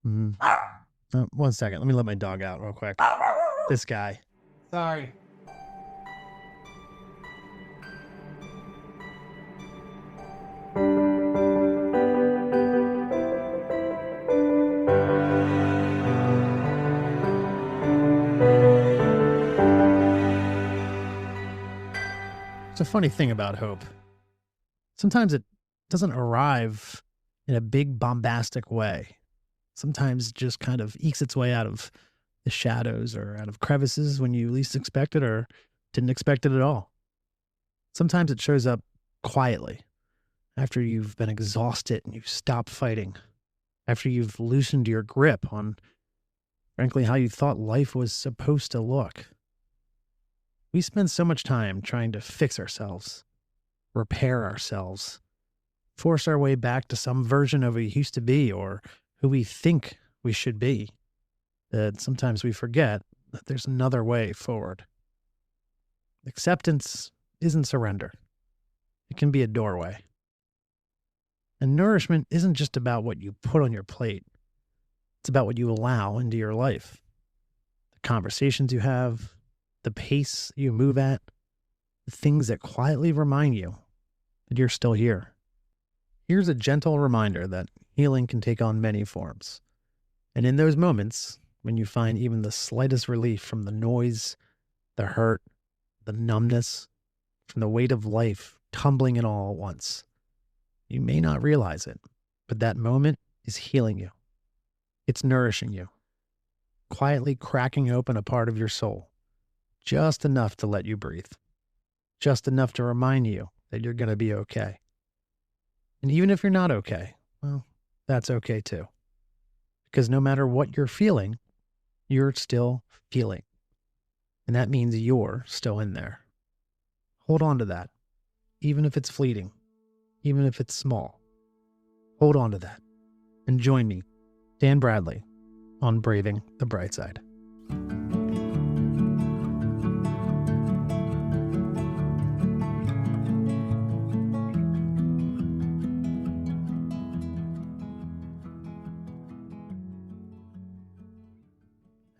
One second. Let me let my dog out real quick. This guy. Sorry. It's a funny thing about hope. Sometimes it doesn't arrive in a big bombastic way. Sometimes it just kind of ekes its way out of the shadows or out of crevices when you least expect it or didn't expect it at all. Sometimes it shows up quietly after you've been exhausted and you've stopped fighting, after you've loosened your grip on, frankly, how you thought life was supposed to look. We spend so much time trying to fix ourselves, repair ourselves, force our way back to some version of who we used to be or who we think we should be, that sometimes we forget that there's another way forward. Acceptance isn't surrender. It can be a doorway. And nourishment isn't just about what you put on your plate. It's about what you allow into your life. The conversations you have, the pace you move at, the things that quietly remind you that you're still here. Here's a gentle reminder that healing can take on many forms. And in those moments, when you find even the slightest relief from the noise, the hurt, the numbness, from the weight of life tumbling in all at once, you may not realize it, but that moment is healing you. It's nourishing you, quietly cracking open a part of your soul, just enough to let you breathe, just enough to remind you that you're going to be okay. And even if you're not okay, well, that's okay too. Because no matter what you're feeling, you're still feeling. And that means you're still in there. Hold on to that, even if it's fleeting, even if it's small. Hold on to that. And join me, Dan Bradley, on Braving the Brightside.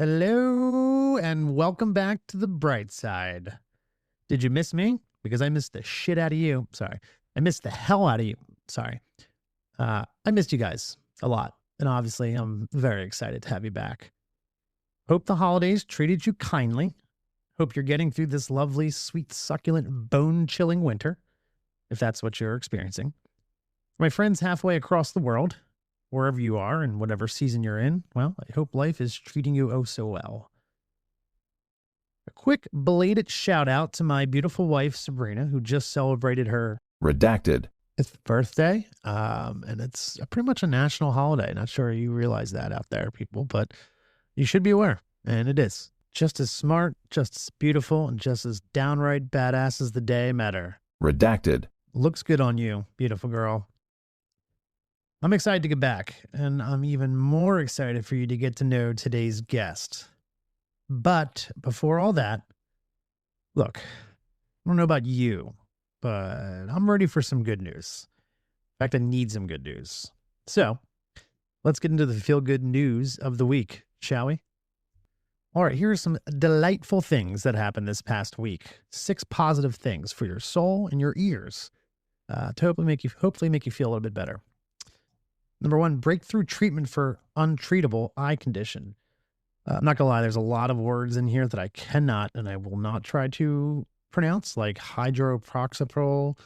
Hello, and welcome back to the bright side. Did you miss me? Because I missed the shit out of you. Sorry. I missed the hell out of you. Sorry. I missed you guys a lot. And obviously, I'm very excited to have you back. Hope the holidays treated you kindly. Hope you're getting through this lovely, sweet, succulent, bone-chilling winter, if that's what you're experiencing. For my friends halfway across the world, wherever you are and whatever season you're in, well, I hope life is treating you oh so well. A quick belated shout out to my beautiful wife, Sabrina, who just celebrated her redacted birthday. And it's pretty much a national holiday. Not sure you realize that out there, people, but you should be aware. And it is. Just as smart, just as beautiful, and just as downright badass as the day met her. redacted. Looks good on you, beautiful girl. I'm excited to get back, and I'm even more excited for you to get to know today's guest. But before all that, look, I don't know about you, but I'm ready for some good news. In fact, I need some good news. So let's get into the feel-good news of the week, shall we? All right, here are some delightful things that happened this past week. 6 positive things for your soul and your ears to hopefully make you feel a little bit better. Number 1, breakthrough treatment for untreatable eye condition. I'm not gonna lie, there's a lot of words in here that I cannot and I will not try to pronounce, like hydroproxyprol,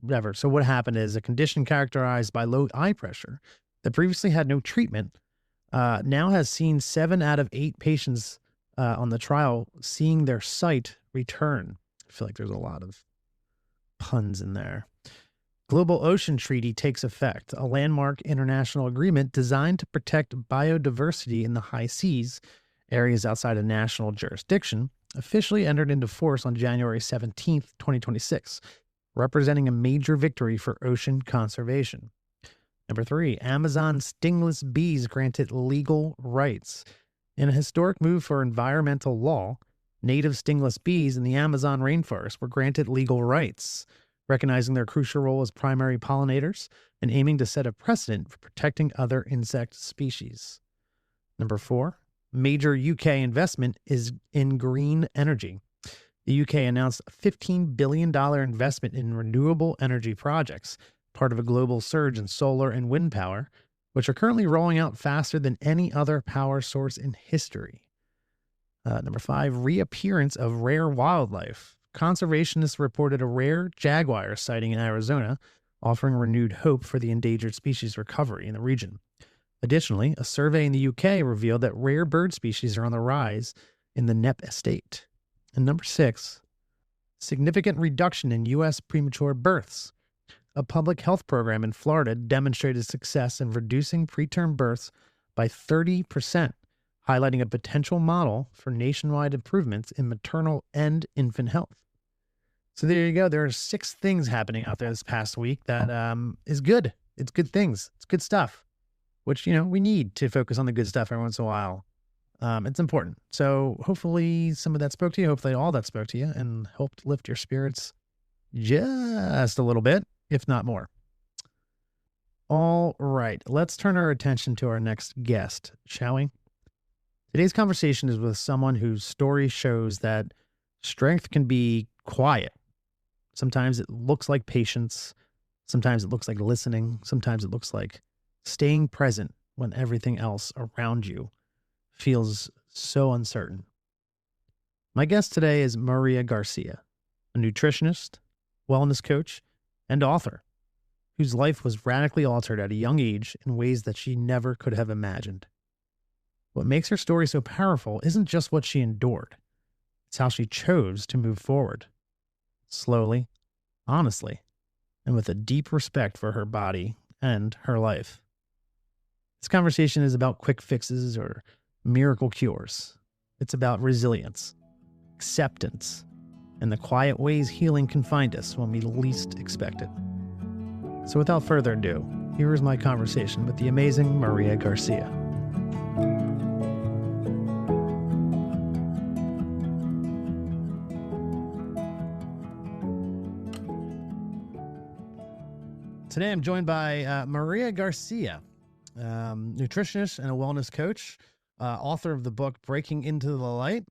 whatever. So what happened is a condition characterized by low eye pressure that previously had no treatment now has seen 7 out of 8 patients on the trial seeing their sight return. I feel like there's a lot of puns in there. Global Ocean Treaty takes effect, a landmark international agreement designed to protect biodiversity in the high seas, areas outside of national jurisdiction, officially entered into force on January 17th, 2026, representing a major victory for ocean conservation. Number 3, Amazon stingless bees granted legal rights. In a historic move for environmental law, native stingless bees in the Amazon rainforest were granted legal rights, recognizing their crucial role as primary pollinators and aiming to set a precedent for protecting other insect species. Number 4, major UK investment is in green energy. The UK announced a $15 billion investment in renewable energy projects, part of a global surge in solar and wind power, which are currently rolling out faster than any other power source in history. Number 5, reappearance of rare wildlife. Conservationists reported a rare jaguar sighting in Arizona, offering renewed hope for the endangered species recovery in the region. Additionally, a survey in the UK revealed that rare bird species are on the rise in the Knepp estate. And number 6, significant reduction in U.S. premature births. A public health program in Florida demonstrated success in reducing preterm births by 30%, highlighting a potential model for nationwide improvements in maternal and infant health. So there you go. There are 6 things happening out there this past week that is good. It's good things. It's good stuff, which, we need to focus on the good stuff every once in a while. It's important. So hopefully some of that spoke to you. Hopefully all that spoke to you and helped lift your spirits just a little bit, if not more. All right, let's turn our attention to our next guest, shall we? Today's conversation is with someone whose story shows that strength can be quiet. Sometimes it looks like patience. Sometimes it looks like listening. Sometimes it looks like staying present when everything else around you feels so uncertain. My guest today is Maria Garcia, a nutritionist, wellness coach, and author whose life was radically altered at a young age in ways that she never could have imagined. What makes her story so powerful isn't just what she endured. It's how she chose to move forward. Slowly, honestly, and with a deep respect for her body and her life. This conversation is about quick fixes or miracle cures. It's about resilience, acceptance, and the quiet ways healing can find us when we least expect it. So without further ado, here is my conversation with the amazing Maria Garcia. Today, I'm joined by Maria Garcia, nutritionist and a wellness coach, author of the book Breaking Into the Light,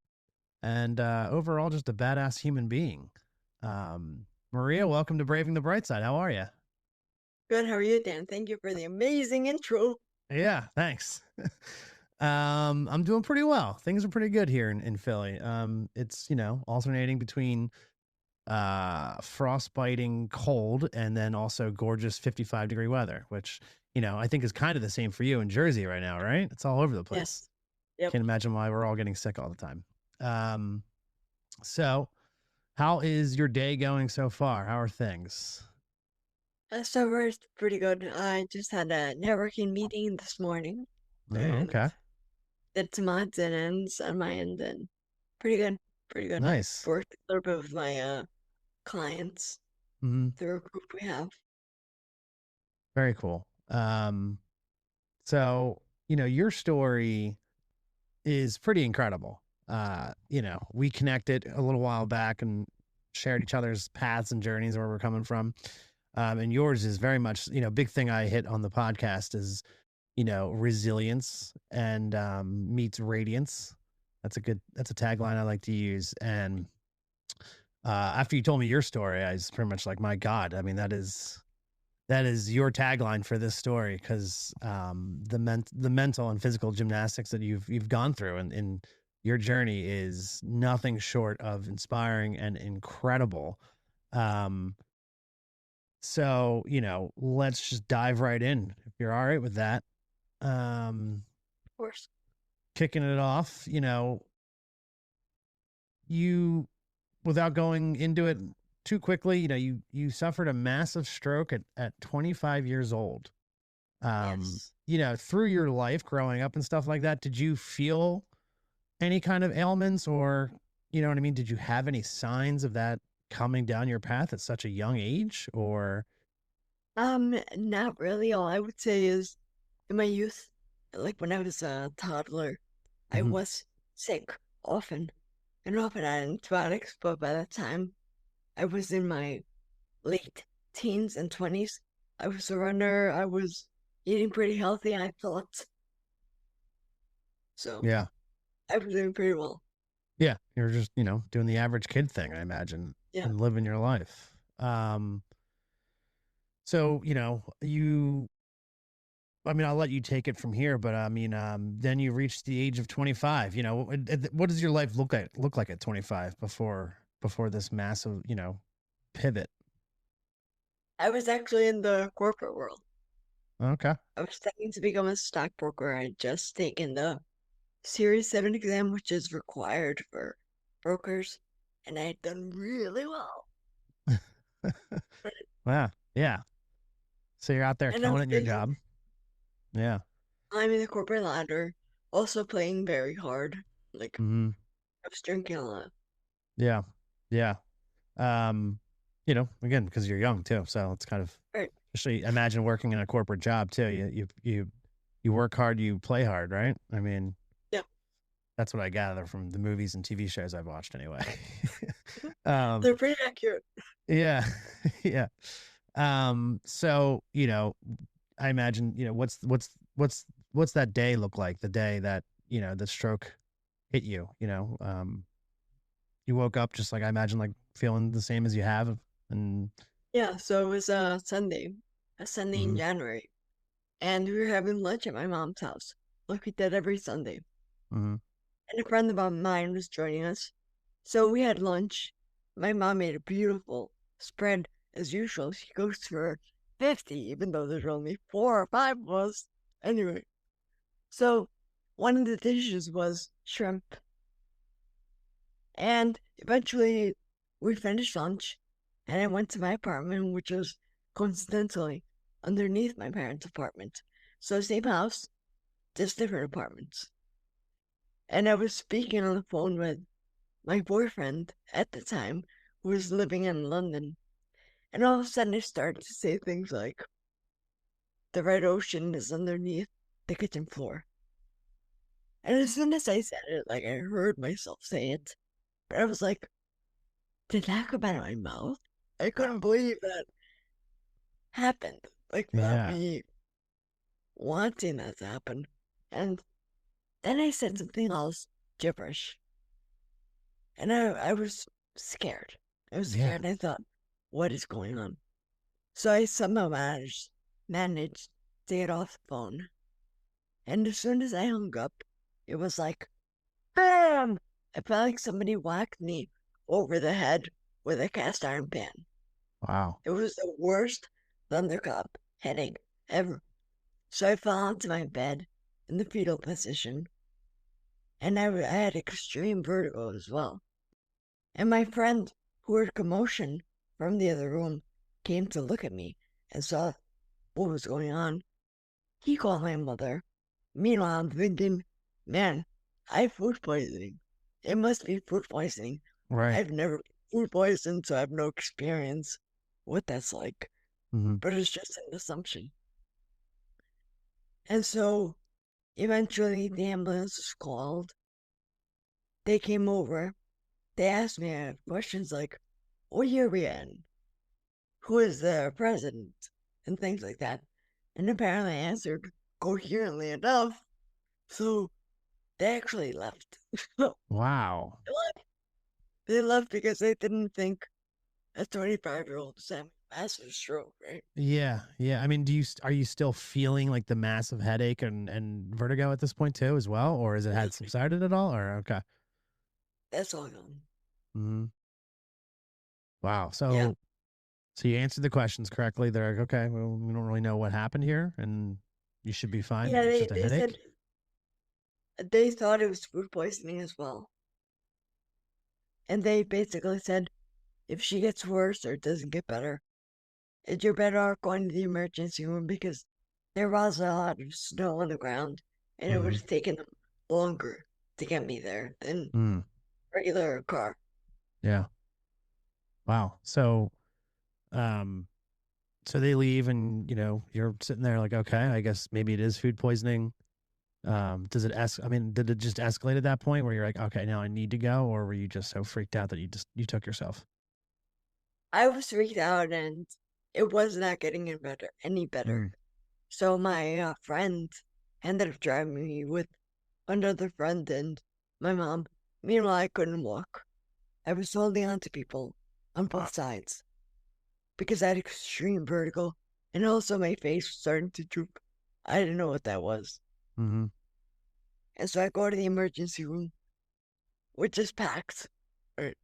and overall just a badass human being. Maria, welcome to Braving the Brightside. How are you? Good. How are you, Dan? Thank you for the amazing intro. Yeah, thanks. I'm doing pretty well. Things are pretty good here in Philly. It's, alternating between frostbiting cold and then also gorgeous 55-degree weather, which, I think is kind of the same for you in Jersey right now, right? It's all over the place. Yes. Yep. Can't imagine why we're all getting sick all the time. So how is your day going so far? How are things? So far, it's pretty good. I just had a networking meeting this morning Oh, and okay. did some odds and ends on my end, and pretty good. Pretty good. Nice. Worked a little bit with my clients Hmm. through a group we have. Very cool. So, your story is pretty incredible. We connected a little while back and shared each other's paths and journeys where we're coming from. And yours is very much, big thing I hit on the podcast is, resilience and meets radiance. That's a tagline I like to use. And after you told me your story, I was pretty much like, my God, I mean, that is your tagline for this story, because the mental and physical gymnastics that you've gone through in your journey is nothing short of inspiring and incredible. So, let's just dive right in if you're all right with that. Of course. Kicking it off, you, without going into it too quickly, you suffered a massive stroke at 25 years old. Yes. Through your life growing up and stuff like that, did you feel any kind of ailments, or, you know what I mean? Did you have any signs of that coming down your path at such a young age, or? Not really. All I would say is in my youth, like when I was a toddler, I Mhm. was sick often and often on antibiotics, but by that time I was in my late teens and 20s. I was a runner. I was eating pretty healthy, I thought. So Yeah. I was doing pretty well. Yeah. You're just, doing the average kid thing, I imagine, Yeah. and living your life. So, I mean, I'll let you take it from here, but I mean, then you reach the age of 25. What does your life look like at 25 before this massive, pivot? I was actually in the corporate world. Okay. I was studying to become a stockbroker. I had just taken the Series 7 exam, which is required for brokers, and I had done really well. Wow. Yeah. So you're out there And I killing was it in your basically job. Yeah. climbing the corporate ladder, also playing very hard. Like, Hmm. I was drinking a lot. Yeah. Yeah. Um, again, because you're young too. So it's kind of, Right. especially imagine working in a corporate job too. You work hard, you play hard, right? I mean, Yeah. that's what I gather from the movies and TV shows I've watched anyway. um, They're pretty accurate. yeah. Yeah. So, I imagine, what's that day look like? The day that, the stroke hit you, you woke up just like I imagine like feeling the same as you have and Yeah, so it was a Sunday in mhm, January, and we were having lunch at my mom's house, like we did every Sunday. mhm, And a friend of mine was joining us. So we had lunch. My mom made a beautiful spread as usual. She goes for 50, even though there's only 4 or 5 of us. Anyway, so one of the dishes was shrimp. And eventually we finished lunch and I went to my apartment, which was coincidentally underneath my parents' apartment. So same house, just different apartments. And I was speaking on the phone with my boyfriend at the time, who was living in London. And all of a sudden I started to say things like, the Red Ocean is underneath the kitchen floor. And as soon as I said it, like I heard myself say it, but I was like, did that come out of my mouth? I couldn't believe that happened. Like without yeah, me wanting that to happen. And then I said something else gibberish. And I was scared. I was yeah, scared. I thought, what is going on? So I somehow managed to get off the phone. And as soon as I hung up, it was like bam! I felt like somebody whacked me over the head with a cast iron pan. wow, It was the worst thunderclap headache ever. So I fell onto my bed in the fetal position, and I had extreme vertigo as well. And my friend, who heard commotion from the other room, came to look at me and saw what was going on. He called my mother. Meanwhile, I'm thinking, man, I have food poisoning. It must be food poisoning. right, I've never been food poisoned, so I have no experience what that's like. hmm, But it's just an assumption. And so eventually the ambulance was called. They came over. They asked me questions like, what year are we in? Who is the president? And things like that. And apparently I answered coherently enough. So they actually left. wow, They left because they didn't think a 25-year-old was having a massive stroke, right? yeah, yeah. I mean, are you still feeling like the massive headache and vertigo at this point too, as well, or has it had subsided at all? Or okay, That's all gone. hmm, wow. Yeah. So you answered the questions correctly. They're like, okay, well, we don't really know what happened here, and you should be fine. Yeah, It's they, just a they said headache. they thought it was food poisoning as well. And they basically said if she gets worse or doesn't get better, you're better off going to the emergency room because there was a lot of snow on the ground and it would Hmm. have taken them longer to get me there than Mm, regular car. yeah. Wow. Um, so they leave, and you're sitting there like, okay, I guess maybe it is food poisoning. Does it I mean, did it just escalate at that point where you're like, okay, now I need to go, or were you just so freaked out that you took yourself? I was freaked out and it was not getting any better. Mm. So my friend ended up driving me with another friend and my mom. Meanwhile, I couldn't walk. I was holding on to people on both sides because I had extreme vertigo and also my face was starting to droop. I didn't know what that was. Mm-hmm. And so I go to the emergency room, which is packed. Right.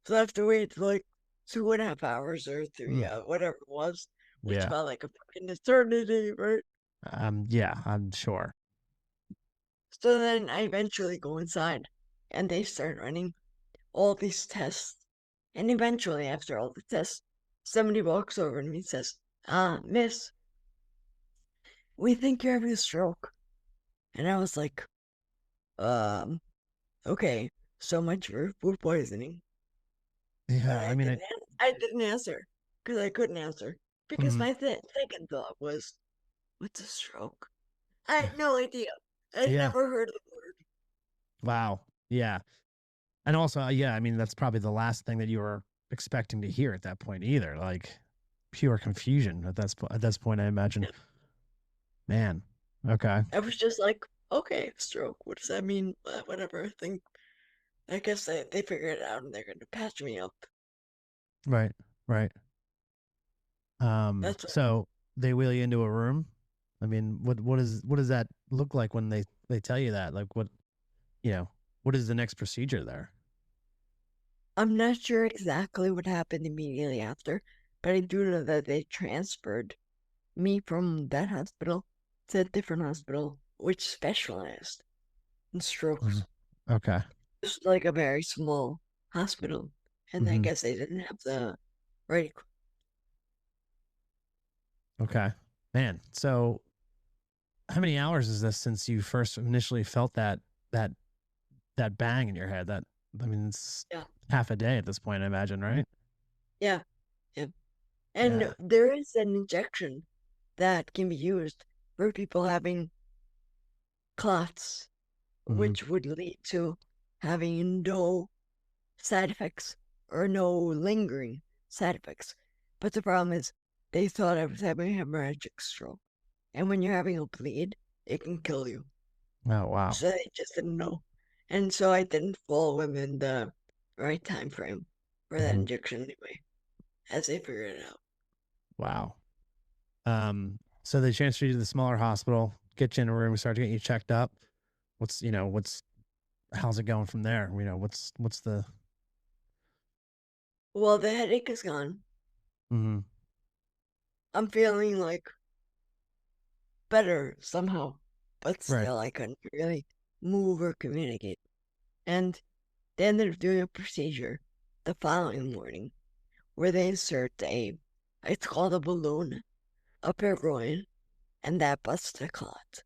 So I have to wait like 2.5 hours or three, Mm. whatever it was, which Yeah. felt like a fucking eternity, right? Yeah, I'm sure. So then I eventually go inside and they start running all these tests. And eventually, after all the tests, somebody walks over to me and says, Miss, we think you're having a stroke. And I was like, um, okay, so much for food poisoning. But Yeah, I mean, I didn't answer because I couldn't answer because mhm. my thinking thought was, what's a stroke? I had no idea. I'd Yeah. never heard of the word. Wow. Yeah. And also, yeah, I mean, that's probably the last thing that you were expecting to hear at that point either. Like pure confusion at this point, I imagine. Yeah. Man. Okay. I was just like, okay, stroke. What does that mean? Whatever. I guess they figured it out and they're going to patch me up. Right. Right. That's So they wheel you into a room. I mean, what does that look like when they tell you that? Like you know, what is the next procedure there? I'm not sure exactly what happened immediately after, but I do know that they transferred me from that hospital to a different hospital, which specialized in strokes. Mhm. Okay. It's like a very small hospital, and I Hmm. guess they didn't have the right. Okay. Man. So how many hours is this since you first initially felt that that bang in your head? That I mean, it's Yeah, half a day at this point, I imagine, right? yeah, yeah. And Yeah. there is an injection that can be used for people having clots, Hmm. which would lead to having no side effects or no lingering side effects. But the problem is, they thought I was having a hemorrhagic stroke. And when you're having a bleed, it can kill you. Oh wow. So they just didn't know. And so I didn't fall within the right time frame for that Hmm. injection anyway, as they figured it out. Wow. So they transfer you to the smaller hospital, get you in a room, start to get you checked up. What's how's it going from there? What's the Well, the headache is gone. hmm I'm feeling like better somehow, but right. still I couldn't really move or communicate. And they ended up doing a procedure the following morning where they insert it's called a balloon up your groin, and that busts a clot,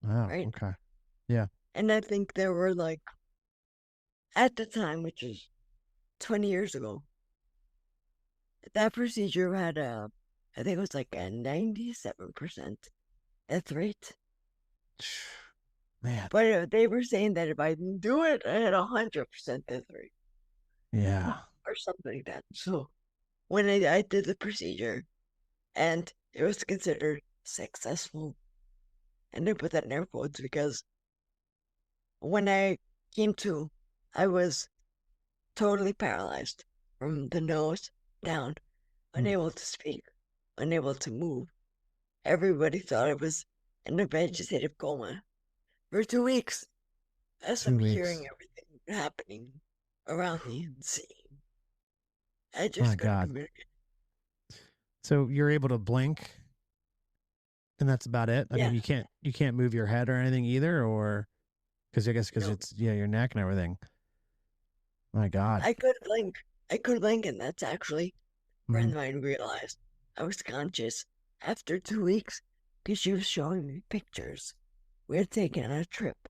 Oh, right? okay. Yeah. And I think there were like, at the time, which was 20 years ago, that procedure had I think it was like a 97% death rate. Man. But they were saying that if I didn't do it, I had 100% death rate Yeah. or something like that. So when I did the procedure and it was considered successful, and I put that in air quotes because when I came to, I was totally paralyzed from the nose down, Mm. unable to speak, unable to move. Everybody thought I was in a vegetative coma for 2 weeks as I'm 2 weeks. hearing everything happening around me and seeing. I My just couldn't God. communicate. So you're able to blink and that's about it. I Yeah, mean, you can't move your head or anything either, or because I guess because no, it's yeah your neck and everything. My God. I could blink. I could blink, and that's actually a Hmm. friend of mine realized I was conscious after 2 weeks because she was showing me pictures. We had taken on a trip,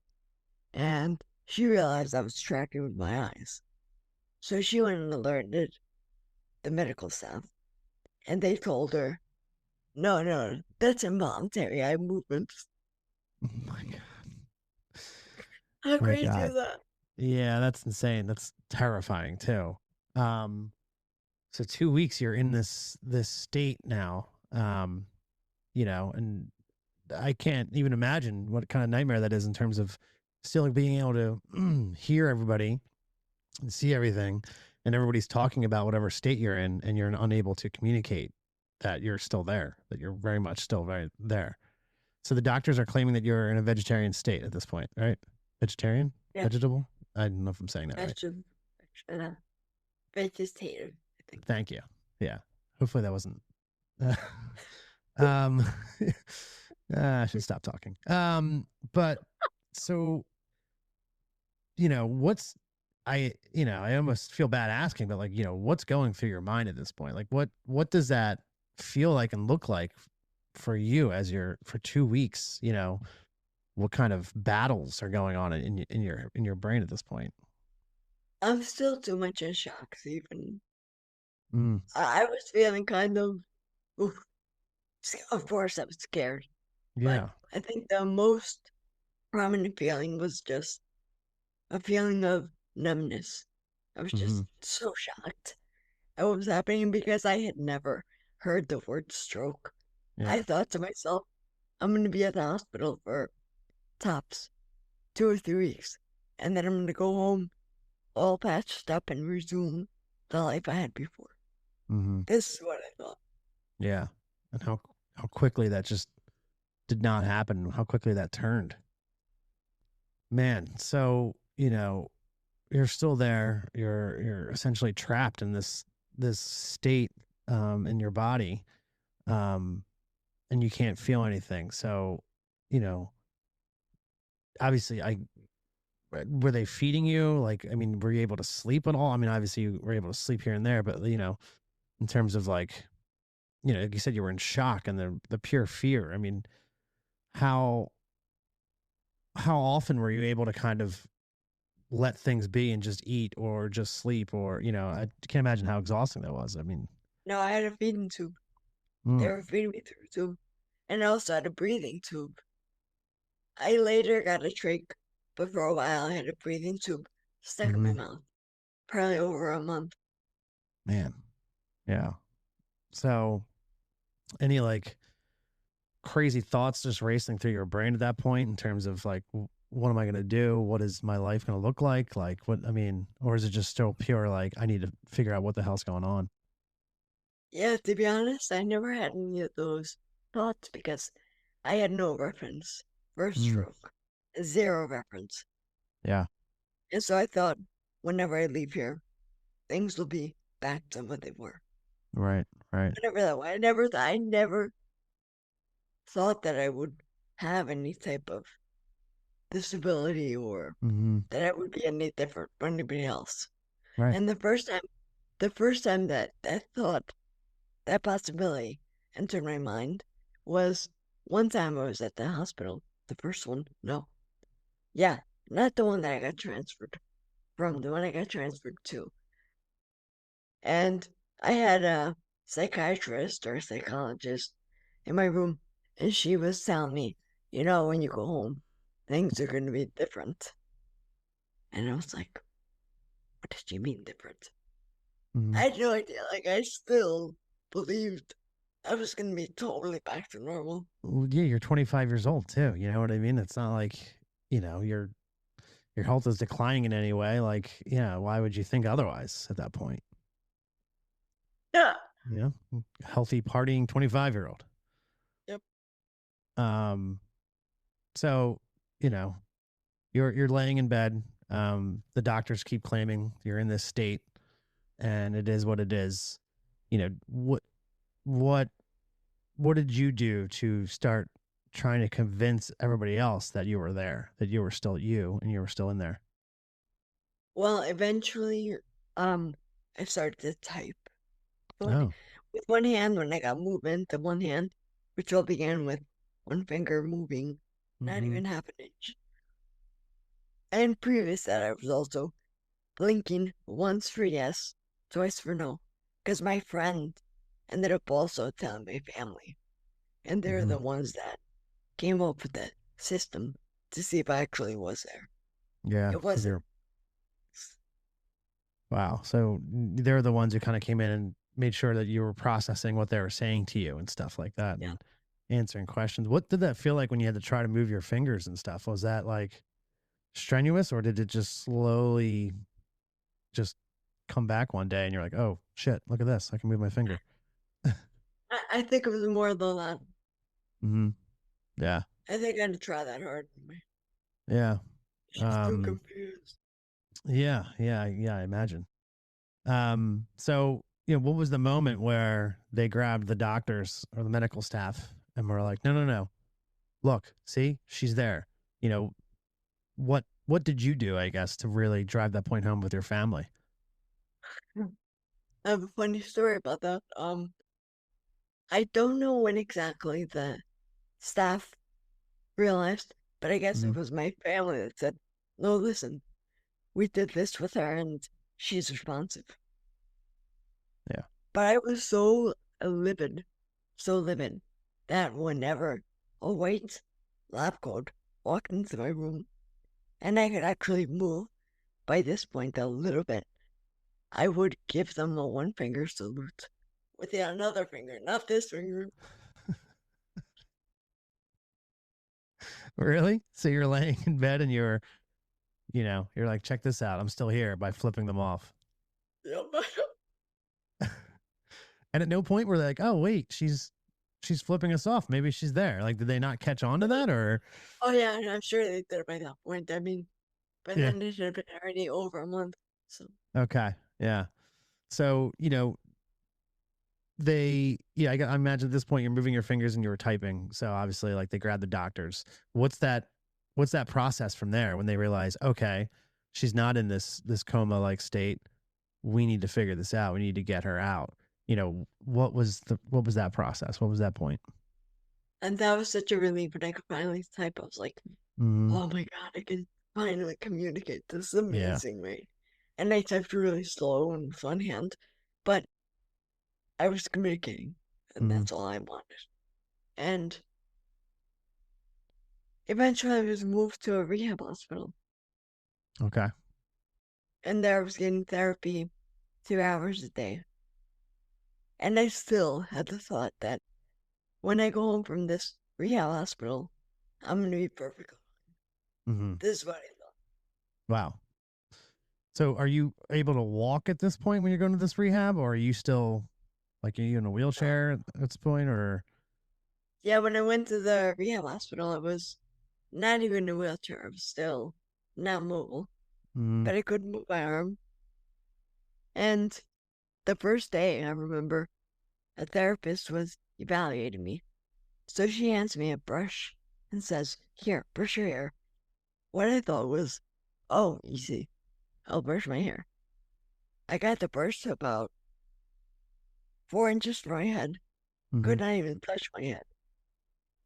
and she realized I was tracking with my eyes. So she went and alerted the medical staff, and they told her, no, no, that's involuntary eye movements. Oh my God. How My crazy God. is that? Yeah, that's insane. That's terrifying too. Um, So 2 weeks you're in this state now. And I can't even imagine what kind of nightmare that is in terms of still being able to hear everybody and see everything, and everybody's talking about whatever state you're in, and you're unable to communicate that you're still there, that you're very much still very there. So the doctors are claiming that you're in a vegetarian state at this point, right? Vegetarian? Yeah, Vegetable? I don't know if I'm saying that right. vegetable, vegetative, I think. Thank you. Yeah. Hopefully that wasn't. um, I should stop talking. But so what's I almost feel bad asking, but like what's going through your mind at this point? Like what does that feel like and look like for you as you're for 2 weeks? What kind of battles are going on in your brain at this point? I'm still too much in shock to even. Mm, I was feeling kind of, oof, of course, I was scared, but yeah. I think the most prominent feeling was just a feeling of numbness. I was Mm-hmm. just so shocked at what was happening because I had never heard the word stroke. Yeah. I thought to myself, I'm going to be at the hospital for tops 2 or 3 weeks, and then I'm going to go home all patched up and resume the life I had before. Mm-hmm. This is what I thought. Yeah. And how quickly that just did not happen. How quickly that turned. Man, so you're still there. You're essentially trapped in this state in your body, um, and you can't feel anything. So, you know, obviously, I were they feeding you? Like, I mean, were you able to sleep at all? I mean, obviously, you were able to sleep here and there, but in terms of like, like you said, you were in shock and the pure fear. I mean, how how often were you able to kind of let things be and just eat or just sleep, or I can't imagine how exhausting that was. I mean. No, I had a feeding tube. They Mm, were feeding me through a tube, and I also had a breathing tube. I later got a trach, but for a while I had a breathing tube stuck in my hmm. mouth, probably over a month. Man, yeah. So any like crazy thoughts just racing through your brain at that point in terms of like what am I going to do, what is my life going to look like what, I mean, or is it just still pure like I need to figure out what the hell's going on? Yeah, to be honest, I never had any of those thoughts because I had no reference for a Mm, stroke, zero reference. yeah. And so I thought whenever I leave here, things will be back to what they were. Right. Right. Whatever that was. I never thought that I would have any type of disability or Hmm. that I would be any different from anybody else. Right. And the first time that thought, that possibility entered my mind was one time I was at the hospital. The first one, no. Yeah, not the one that I got transferred from, the one I got transferred to. And I had a psychiatrist or a psychologist in my room, and she was telling me, when you go home, things are going to be different. And I was like, what did she mean different? Hmm. I had no idea. Like, I still believed I was going to be totally back to normal. Well, yeah, you're 25 years old too, you know what I mean? It's not like your health is declining in any way. Like, yeah, why would you think otherwise at that point? Yeah. Healthy partying 25-year-old. Yep. Um, so, you know, you're laying in bed. The doctors keep claiming you're in this state and it is what it is. What what did you do to start trying to convince everybody else that you were there, that you were still you and you were still in there? Well, eventually, um, I started to type. One, Oh. with one hand when I got movement, the one hand, which all began with one finger moving, not Mm-hmm. even half an inch. And previous that I was also blinking once for yes, twice for no, because my friend ended up also telling my family, and they're Mm-hmm. the ones that came up with the system to see if I actually was there. Yeah, It because wasn't. you're wow. So they're the ones who kind of came in and made sure that you were processing what they were saying to you and stuff like that Yeah. and answering questions. What did that feel like when you had to try to move your fingers and stuff? Was that like strenuous, or did it just slowly just come back one day and you're like, oh shit, look at this, I can move my finger? I think it was more than that. Hmm. Yeah. I think I had to try that hard. Yeah. She's too Um, confused. yeah, I imagine. So, what was the moment where they grabbed the doctors or the medical staff and were like, no, no, no, look, see, she's there. You know, what did you do, I guess, to really drive that point home with your family? I have a funny story about that. I don't know when exactly the staff realized, but I guess Hmm. it was my family that said, "No, listen, we did this with her and she's responsive." Yeah. But I was so livid, that whenever a white lab coat walked into my room and I could actually move by this point a little bit, I would give them a one finger salute with the another finger, not this finger. Really? So you're laying in bed and you're like, check this out, I'm still here, by flipping them off. Yep. And at no point were they like, oh wait, she's flipping us off. Maybe she's there. Like, did they not catch on to that, or? Oh yeah, and I'm sure they did it by that point. I mean, by Yeah. then it should have been already over a month. So Okay. Yeah. So, I imagine at this point you're moving your fingers and you were typing. So obviously, like, they grabbed the doctors. What's that? What's that process from there when they realize, okay, she's not in this coma like state. We need to figure this out. We need to get her out. What was that process? What was that point? and that was such a relief when I could finally type. I was like, Mm, oh my God, I can finally communicate. This is yeah. amazing, right? And I typed really slow and with one hand, but I was communicating, and Mm, that's all I wanted. And eventually I was moved to a rehab hospital, okay. and there I was getting therapy 2 hours a day. And I still had the thought that when I go home from this rehab hospital, I'm going to be perfect. Hmm. This is what I thought. Wow. So are you able to walk at this point when you're going to this rehab, or are you still, like, are you in a wheelchair at this point, or? Yeah, when I went to the rehab hospital, I was not even in a wheelchair. I was still not mobile, Mm, but I could move my arm. And the first day, I remember a therapist was evaluating me. So she hands me a brush and says, "Here, brush your hair." What I thought was, oh, easy. I'll brush my hair. I got the brush to about 4 inches from my head, hmm. could not even touch my head.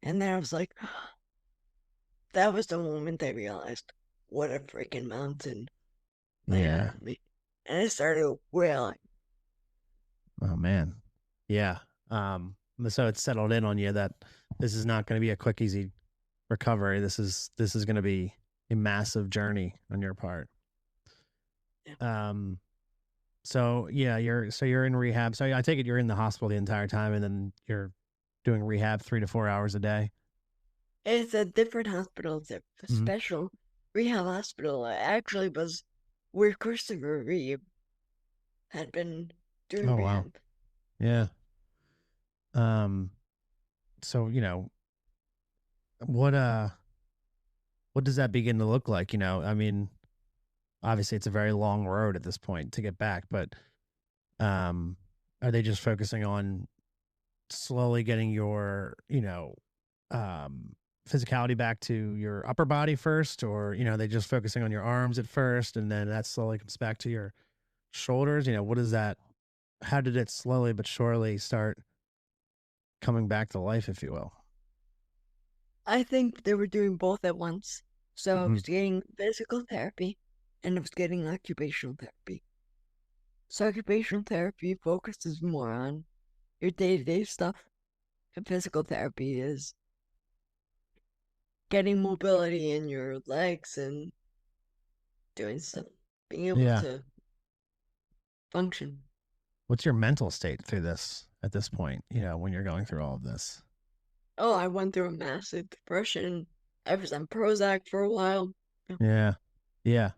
And then I was like, that was the moment I realized what a freaking mountain lay ahead Yeah. of me. And I started wailing. Oh man. Yeah. So it's settled in on you that this is not going to be a quick, easy recovery. This is going to be a massive journey on your part. Yeah. Um, so yeah, you're in rehab. So I take it you're in the hospital the entire time, and then you're doing rehab 3 to 4 hours a day. It's a different hospital. It's a Hmm. special rehab hospital. It actually was where Christopher Reeve had been doing Oh wow. rehab. Yeah. Um, so what what does that begin to look like? I mean, obviously it's a very long road at this point to get back, but um, are they just focusing on slowly getting your, um, physicality back to your upper body first, or they just focusing on your arms at first, and then that slowly comes back to your shoulders? What is that? How did it slowly but surely start coming back to life, if you will? I think they were doing both at once. So I Hmm. was getting physical therapy and I was getting occupational therapy. So occupational therapy focuses more on your day-to-day stuff, and physical therapy is getting mobility in your legs and doing stuff, being able Yeah. to function. What's your mental state through this at this point, when you're going through all of this? Oh, I went through a massive depression. I was on Prozac for a while. Yeah. Yeah. Yeah.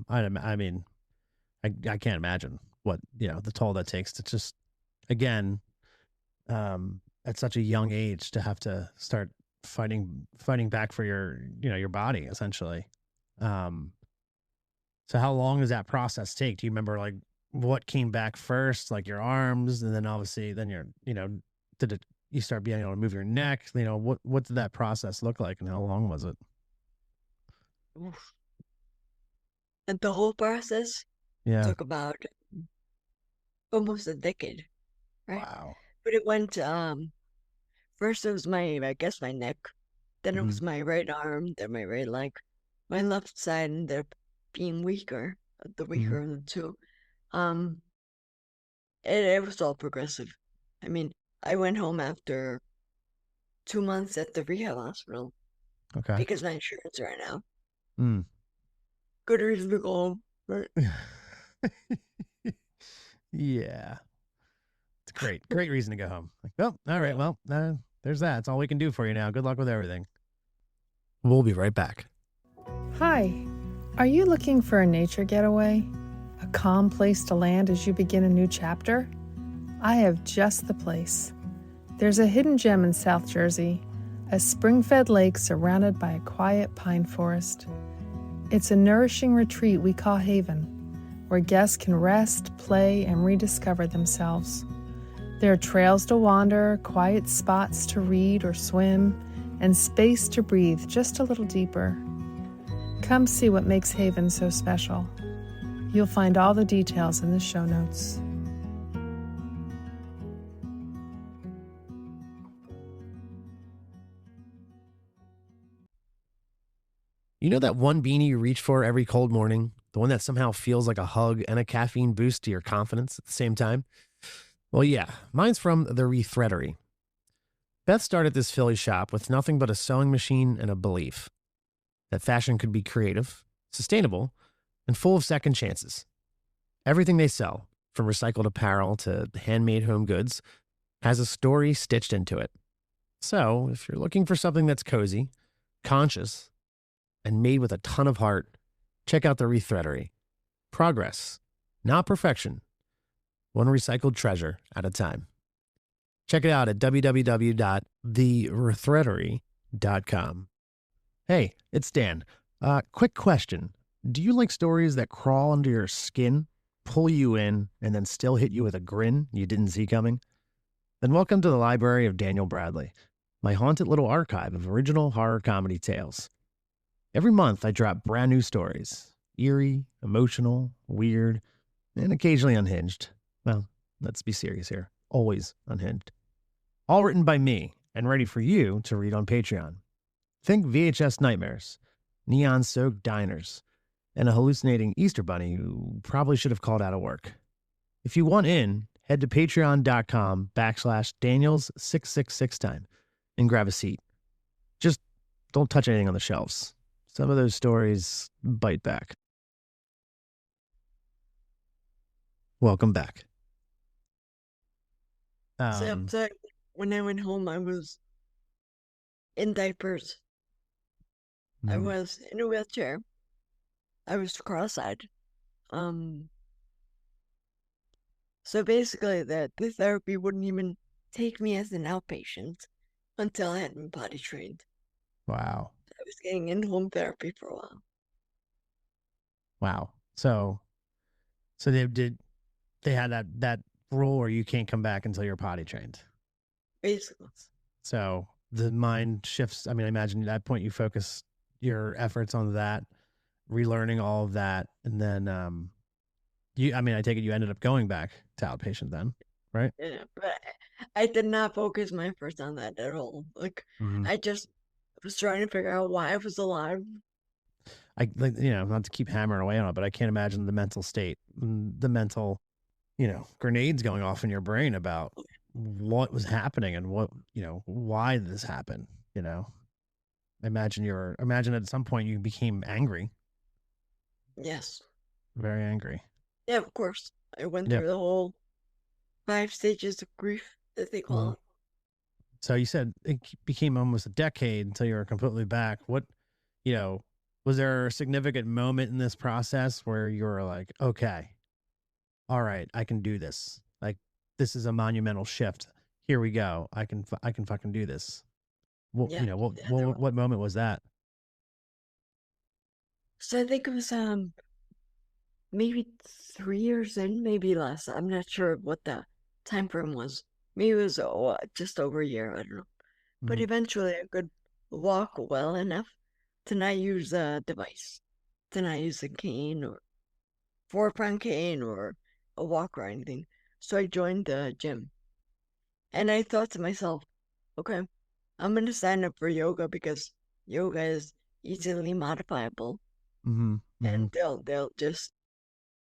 I mean, I can't imagine what, the toll that takes to just, again, at such a young age to have to start fighting back for your body essentially. Um, so how long does that process take? Do you remember like what came back first, like your arms, and then obviously then did it, you start being able to move your neck? What did that process look like and how long was it? Oof. And the whole process Yeah. took about almost a decade, right? Wow. But it went, first it was I guess my neck, then it Hmm. was my right arm, then my right leg, my left side ended up being weaker, the Hmm. weaker of the two. Um, it was all progressive. I mean, I went home after 2 months at the rehab hospital Okay. because my insurance ran out. Mm. Good reason to go home, right? Yeah. It's a great reason to go home. Like, oh, all right. Yeah. Well, there's that. That's all we can do for you now. Good luck with everything. We'll be right back. Hi, are you looking for a nature getaway? A calm place to land as you begin a new chapter? I have just the place. There's a hidden gem in South Jersey, a spring-fed lake surrounded by a quiet pine forest. It's a nourishing retreat we call Haven, where guests can rest, play, and rediscover themselves. There are trails to wander, quiet spots to read or swim, and space to breathe just a little deeper. Come see what makes Haven so special. You'll find all the details in the show notes. You know that one beanie you reach for every cold morning? The one that somehow feels like a hug and a caffeine boost to your confidence at the same time? Well, yeah, mine's from the Rethreadery. Beth started this Philly shop with nothing but a sewing machine and a belief that fashion could be creative, sustainable, and full of second chances. Everything they sell, from recycled apparel to handmade home goods, has a story stitched into it. So, if you're looking for something that's cozy, conscious, and made with a ton of heart, check out the Rethreadery. Progress, not perfection. One recycled treasure at a time. Check it out at www.therethreadery.com. Hey, it's Dan. Quick question. Do you like stories that crawl under your skin, pull you in, and then still hit you with a grin you didn't see coming? Then welcome to the library of Daniel Bradley, my haunted little archive of original horror comedy tales. Every month, I drop brand new stories eerie, emotional, weird, and occasionally unhinged. Well, let's be serious here. Always unhinged. All written by me and ready for you to read on Patreon. Think VHS nightmares, neon soaked diners, and a hallucinating Easter bunny who probably should have called out of work. If you want in, head to patreon.com/Daniels666 time and grab a seat. Just don't touch anything on the shelves. Some of those stories bite back. Welcome back. So, Um, so when I went home, I was in diapers. I mm, was in a wheelchair. I was cross-eyed. Um, so basically, the therapy wouldn't even take me as an outpatient until I had been potty trained. wow. I was getting in-home therapy for a while. Wow. So they had that rule where you can't come back until you're potty trained. Basically, So the mind shifts. I mean, I imagine at that point you focus your efforts on that, relearning all of that, and then I mean, I take it you ended up going back to outpatient then, right? yeah. But I did not focus my efforts on that at all. Like, Mm-hmm. I just was trying to figure out why I was alive. I like not to keep hammering away on it, but I can't imagine the mental state, the mental, grenades going off in your brain about what was happening and why this happened. Imagine at some point you became angry, Yes. very angry. Yeah, of course. I went Yep. through the whole 5 stages of grief that they call Mhm. it. So you said it became almost a decade until you were completely back. What, you know, was there a significant moment in this process where you were like, okay, all right, I can do this. Like, this is a monumental shift. Here we go. I can fucking do this. What, Yeah, yeah, there was. what moment was that? So I think it was maybe 3 years in, maybe less. I'm not sure what the time frame was. Maybe it was just over a year. I don't know. But Mhm. eventually, I could walk well enough to not use a device, to not use a cane or 4-pound cane or a walker or anything. So I joined the gym, and I thought to myself, okay, I'm gonna sign up for yoga because yoga is easily modifiable, Mhm. and Mhm. they'll just,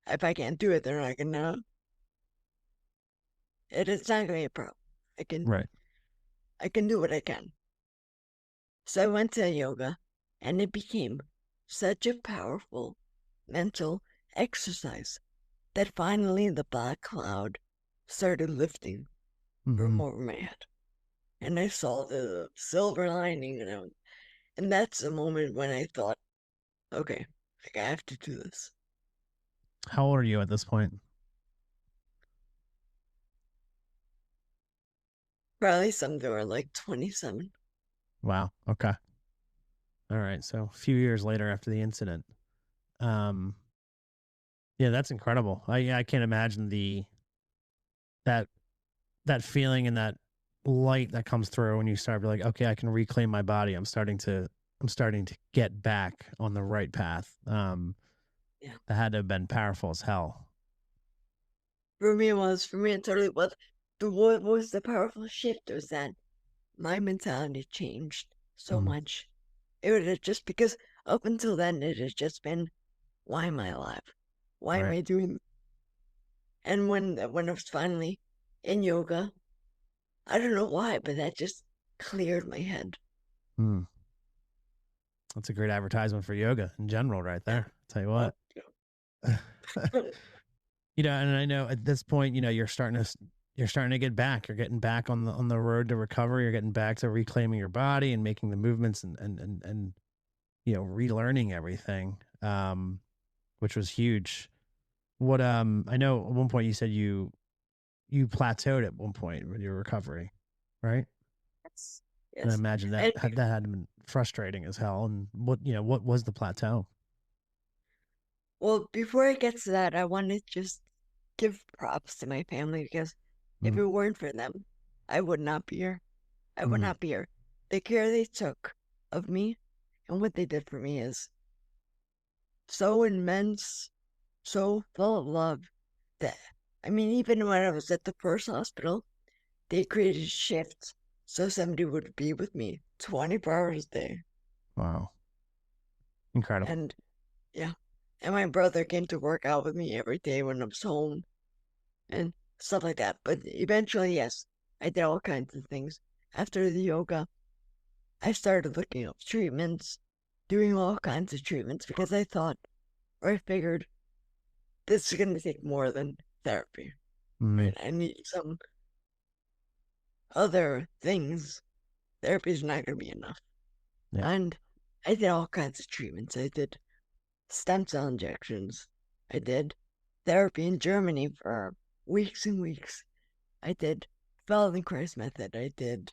if I can't do it, they're not gonna. It's not gonna be a problem. I can Right. I can do what I can. So I went to yoga, and it became such a powerful mental exercise that finally the black cloud started lifting from Mhm. over my head, and I saw the silver lining, and that's the moment when I thought, okay, like I have to do this. How old are you at this point? Probably somewhere like 27. Wow. Okay. All right. So a few years later after the incident. Um, yeah, that's incredible. I can't imagine that that feeling and that light that comes through when you start be like, okay, I can reclaim my body. I'm starting to get back on the right path. Yeah. That had to have been powerful as hell. For me it totally was. What was the powerful shift was that my mentality changed so Mm, much. It was just because up until then it had just been, why am I alive? Why am right. I doing? And when I was finally in yoga, I don't know why, but that just cleared my head. Mm, that's a great advertisement for yoga in general, right Yeah. there. Tell you Uh, what. And I know at this point, you're starting to get back. You're getting back on the road to recovery. You're getting back to reclaiming your body and making the movements and relearning everything. Which was huge. What I know at one point you said you plateaued at one point with your recovery, right? yes. And I Yes. imagine And that had been frustrating as hell. And what was the plateau? well, before I get to that, I want to just give props to my family because if Mm, it weren't for them, I would not be here. I would mm, not be here. The care they took of me and what they did for me is so immense, so full of love that, I mean, even when I was at the first hospital, they created shifts so somebody would be with me 24 hours a day. wow, incredible. And yeah, and my brother came to work out with me every day when I was home and stuff like that. But eventually, yes, I did all kinds of things. After the yoga, I started looking up treatments, doing all kinds of treatments because I thought, or I figured, this is going to take more than therapy, Mm, right? I need some other things. Therapy is not going to be enough. yeah, And I did all kinds of treatments. I did stem cell injections. I did therapy in Germany for weeks and weeks. I did Feldenkrais method. I did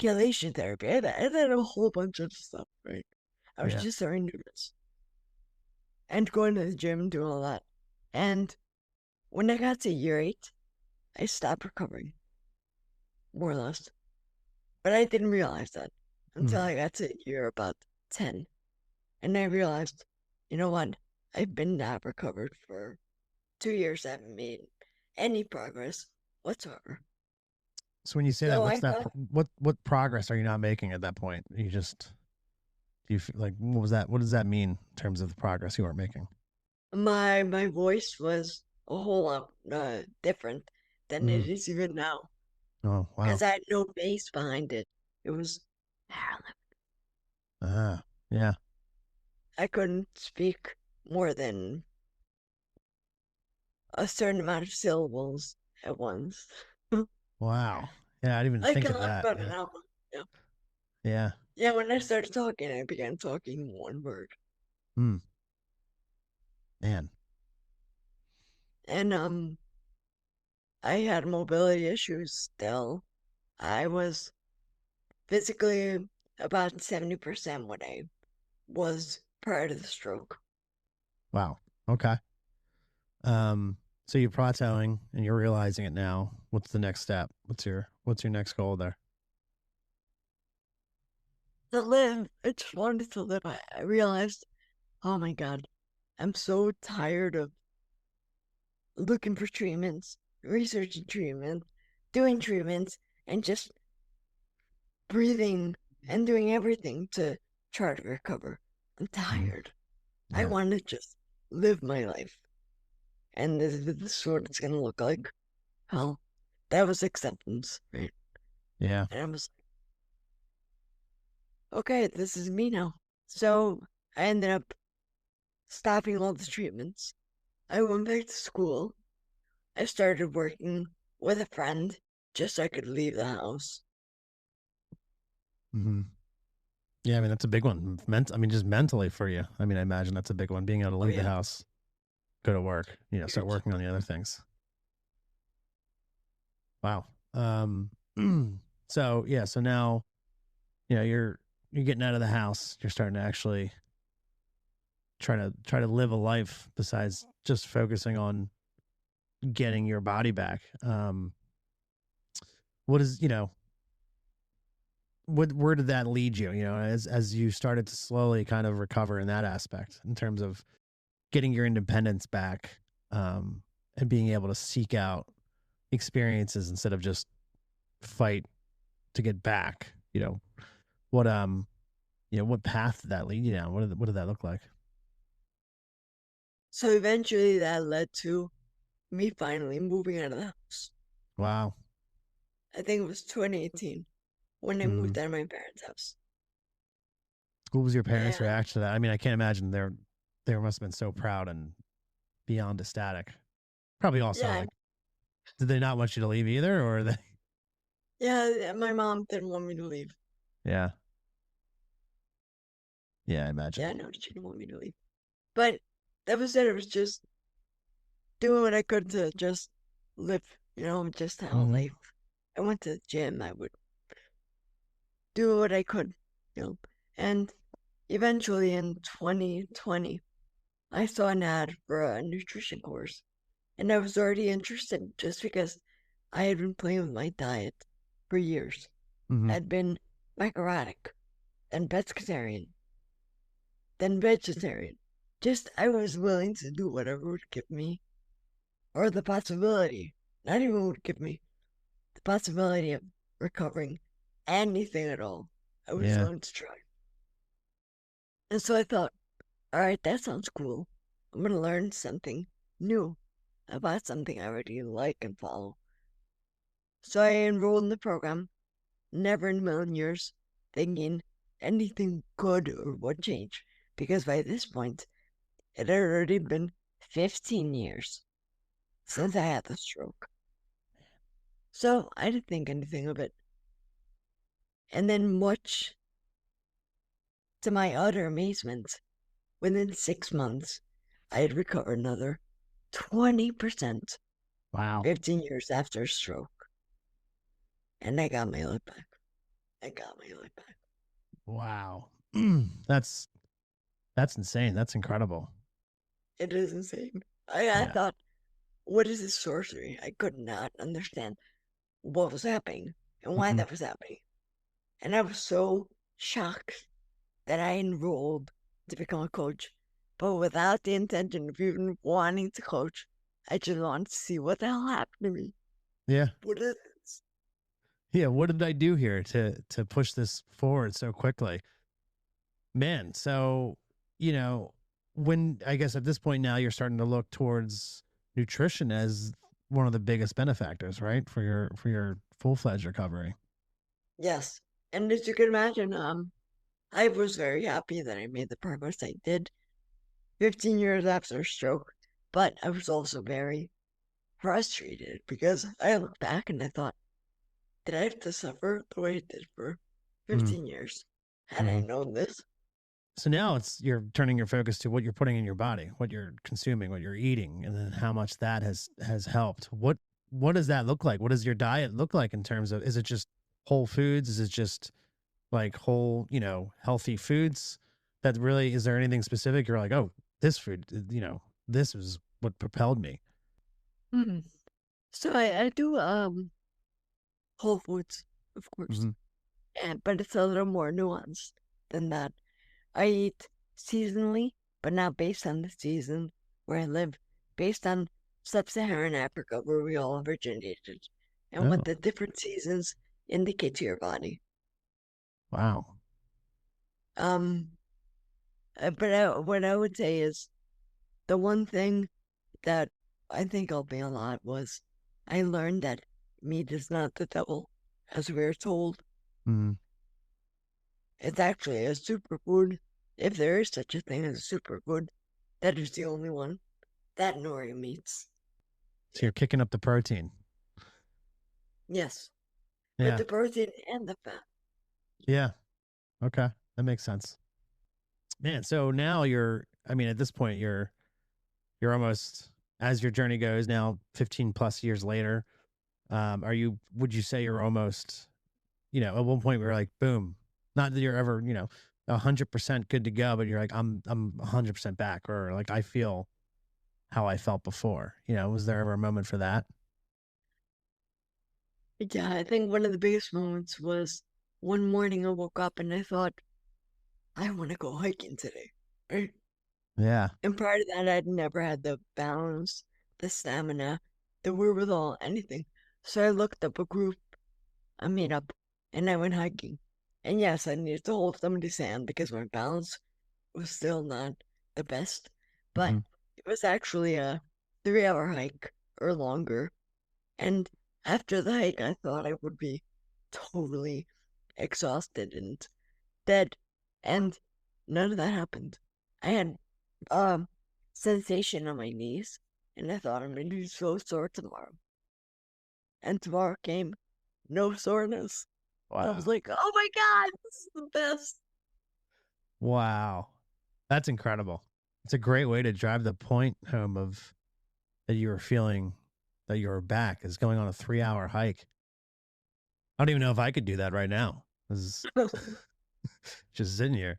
chelation therapy. I did a whole bunch of stuff, right? I was yeah. just very nervous and going to the gym, doing all that. And when I got to year 8, I stopped recovering, more or less. But I didn't realize that until Mm. I got to year about 10. And I realized, you know what? I've been not recovered for 2 years. I haven't made any progress whatsoever. So when you say that, So what's I that? thought, What progress are you not making at that point? Do you like what was that? What does that mean in terms of the progress you weren't making? my voice was a whole lot different than it Mm. is even now Oh because wow. I had no bass behind it. It was Ah, yeah. I couldn't speak more than a certain amount of syllables at once. Wow. Yeah, I didn't even I think can of talk that. about an Yeah. album. Yeah. Yeah. Yeah, when I started talking, I began talking one word. Hmm. Man. And I had mobility issues still. I was physically about 70% what I was prior to the stroke. Wow. Okay. Um, so you're plateauing and you're realizing it now. What's the next step? What's your next goal there? To live, I just wanted to live. I realized, oh my God, I'm so tired of looking for treatments, researching treatment, doing treatments, and just breathing and doing everything to try to recover. I'm Mhm. tired. I Yeah. want to just live my life. And this is what it's going to look like. Well, that was acceptance, right? Yeah. And I was like, okay, this is me now. So I ended up stopping all the treatments. I went back to school. I started working with a friend just so I could leave the house. Hmm. Yeah. I mean, that's a big one. I mean, just mentally for you. I mean, I imagine that's a big one. Being able to Oh, leave the yeah, house, go to work, start huge. working on the other things. Wow. So yeah. So now, you're getting out of the house. You're starting to actually try to live a life besides just focusing on getting your body back. What is, where did that lead you, as you started to slowly kind of recover in that aspect in terms of getting your independence back, and being able to seek out experiences instead of just fight to get back, what, what path did that lead you down? What did that look like? So eventually that led to me finally moving out of the house. Wow. I think it was 2018 when I Mm. moved out of my parents' house. What was your parents' And reaction to that? I mean, I can't imagine they must have been so proud and beyond ecstatic. Probably also yeah, like, did they not want you to leave either, or they? yeah, my mom didn't want me to leave. Yeah, yeah, I imagine. Yeah, no, she didn't want me to leave. But that was it. It was just doing what I could to just live, just have a Hmm. life. I went to the gym. I would do what I could, And eventually in 2020, I saw an ad for a nutrition course. And I was already interested just because I had been playing with my diet for years. Hmm. I'd been macrotic, then pescatarian, then vegetarian. Just I was willing to do whatever would give me, or the possibility, not even would give me, the possibility of recovering anything at all. I was Yeah. willing to try. And so I thought, all right, that sounds cool. I'm going to learn something new about something I already like and follow. So I enrolled in the program, never in a million years thinking anything good or would change, because by this point, it had already been 15 years since I had the stroke. So I didn't think anything of it. And then, much to my utter amazement, within 6 months, I had recovered another 20%, Wow. 15 years after a stroke. And I got my life back. I got my life back. Wow. that's that's insane. That's incredible. It is insane. I Yeah. thought, what is this sorcery? I could not understand what was happening and why Hmm. that was happening. And I was so shocked that I enrolled to become a coach, but without the intention of even wanting to coach. I just wanted to see what the hell happened to me. Yeah. What is this? Yeah. What did I do here to push this forward so quickly? Man, so, you know, when I guess at this point now you're starting to look towards nutrition as one of the biggest benefactors, right? For your full-fledged recovery. Yes. And as you can imagine, I was very happy that I made the progress I did 15 years after a stroke, but I was also very frustrated because I look back and I thought, did I have to suffer the way I did for Mm. 15 years? Had I Mhm. known this? So now you're turning your focus to what you're putting in your body, what you're consuming, what you're eating, and then how much that has helped. What does that look like? What does your diet look like in terms of, is it just whole foods? Is it just like whole, healthy foods? That really, is there anything specific you're like, oh, this food, this is what propelled me? Mhm. So I do Whole Foods, of course, Hmm. but it's a little more nuanced than that. I eat seasonally, but not based on the season where I live, based on sub-Saharan Africa, where we all originated, and what Oh, the different seasons indicate to your body. wow. Um, what I would say is the one thing that I think helped me a lot was I learned that meat is not the devil, as we are told. Mm. It's actually a superfood. If there is such a thing as a superfood, that is the only one that nori meats. So you're kicking up the protein. Yes, but Yeah. the protein and the fat. Yeah. Okay. That makes sense. Man, so now I mean, at this point, you're almost, as your journey goes now, 15 plus years later, would you say you're almost, at one point we were like, boom, not that you're ever, 100% good to go, but you're like, I'm 100% back, or like, I feel how I felt before, was there ever a moment for that? Yeah, I think one of the biggest moments was one morning I woke up and I thought, I want to go hiking today. Right? Yeah. And prior to that, I'd never had the balance, the stamina, the wherewithal, anything. So I looked up a group, a meetup, and I went hiking. And yes, I needed to hold somebody's hand because my balance was still not the best. But Hmm. it was actually a 3 hour hike or longer. And after the hike, I thought I would be totally exhausted and dead. And none of that happened. I had um sensation on my knees, and I thought I'm gonna be so sore tomorrow. And tomorrow came, no soreness. I was Wow. like, oh my God, this is the best. Wow. That's incredible. It's a great way to drive the point home of that you were feeling that you were back, is going on a 3-hour hike. I don't even know if I could do that right now. This is just sitting here.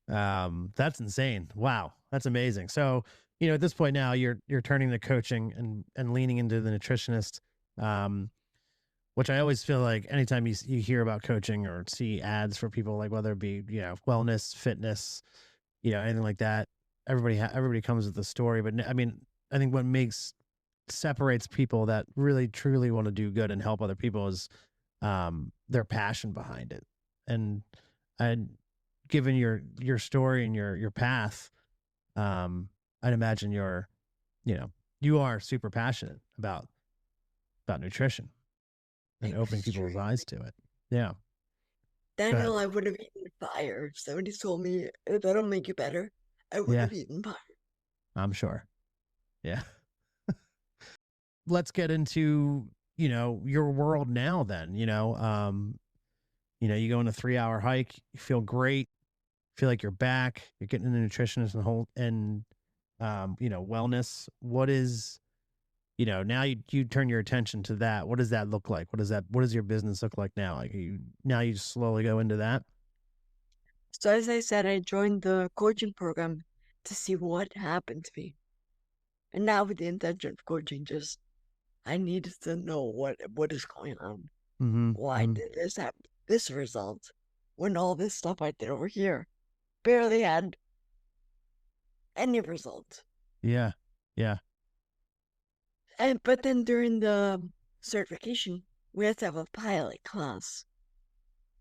That's insane. Wow, that's amazing. So, at this point now, you're turning to coaching and leaning into the nutritionist, um, which I always feel like anytime you hear about coaching or see ads for people, like whether it be wellness, fitness, anything like that, everybody comes with a story. But I mean, I think what separates people that really truly want to do good and help other people is their passion behind it. And and given your story and your path, um I'd imagine you know you are super passionate about nutrition and opening people's eyes Extremely. to it. Yeah. Good. Daniel, I would have eaten fire. If somebody told me that'll make you better, I would Yeah, have eaten fire. I'm sure. Yeah. Let's get into your world now then. You go on a 3-hour hike, you feel great, feel like you're back, you're getting into nutritionist and wellness. What is, now you turn your attention to that. What does that look like? What does your business look like now? Like, now you just slowly go into that? So as I said, I joined the coaching program to see what happened to me. And now with the intention of coaching, just I needed to know what is going on. Mm-hmm. Why Mm-hmm. did this happen? This result when all this stuff I did over here barely had any result. Yeah. Yeah. And but then during the certification, we had to have a pilot class.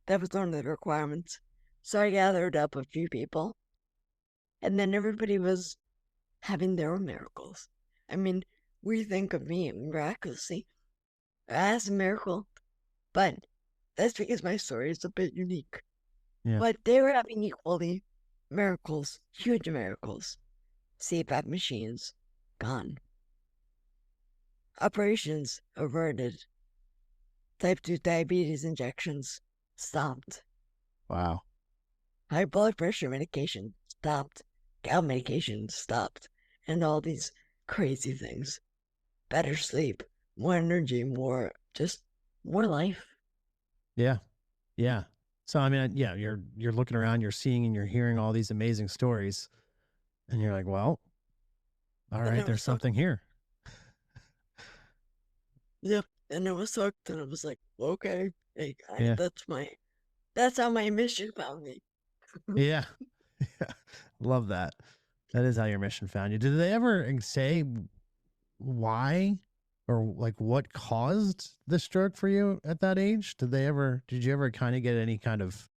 That was one of the requirements. So I gathered up a few people, and then everybody was having their own miracles. I mean, we think of me miraculously as a miracle, but that's because my story is a bit unique. Yeah. But they were having equally miracles, huge miracles. CPAP machines, gone. Operations averted. Type 2 diabetes injections stopped. Wow. High blood pressure medication stopped. Gout medication stopped. And all these crazy things. Better sleep, more energy, more life. Yeah. Yeah. So I mean, yeah, you're looking around, you're seeing and you're hearing all these amazing stories, and you're like, well, all And right, I there's was so, something here. yep. And I was hooked, and I was like, okay, hey, Yeah. that's how my mission found me. Yeah. Yeah. Love that. That is how your mission found you. Did they ever say why or like what caused the stroke for you at that age? Did you ever kind of get any kind of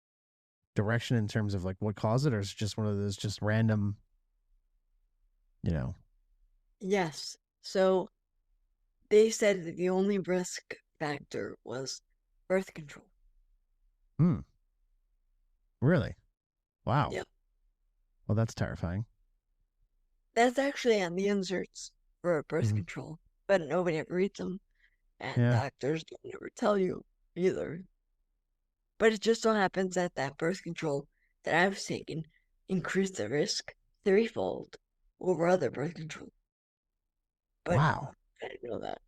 direction in terms of like what caused it, or is it just one of those just random, you know? Yes. So they said that the only risk factor was birth control. Hmm. Really? Wow. Yep. Well, that's terrifying. That's actually on the inserts for birth Hmm. control, but nobody ever reads them, and Yeah. doctors don't ever tell you either. But it just so happens that that birth control that I was taking increased the risk threefold over other birth control. But Wow. I didn't know that.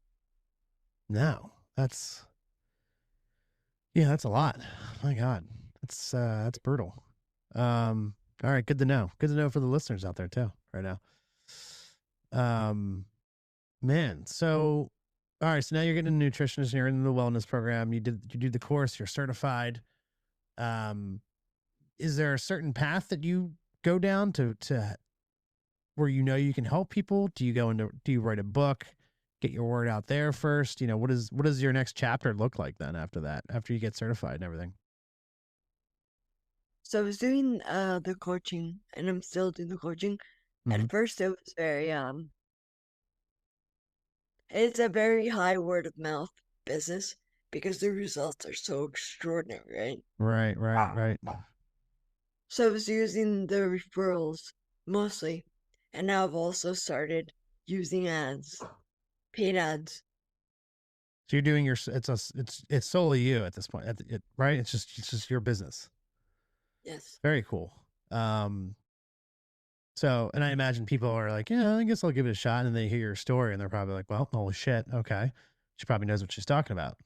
No, yeah, that's a lot. My God, that's brutal. All right, good to know. Good to know for the listeners out there too, right now. Um, man, so all right, so now you're getting a nutritionist and you're in the wellness program. You do the course, you're certified. Um, is there a certain path that you go down to where you know you can help people? Do you write a book, get your word out there first? You know, what does your next chapter look like then after that, after you get certified and everything? So I was doing the coaching, and I'm still doing the coaching. Hmm. At first, it was it's a very high word of mouth business because the results are so extraordinary, right? Right, right, right. So I was using the referrals mostly, and now I've also started using ads, paid ads. So you're doing it's solely you at this point, right? It's just your business. Yes. Very cool. Um, so, and I imagine people are like, yeah, I guess I'll give it a shot, and they hear your story, and they're probably like, well, holy shit, okay, she probably knows what she's talking about.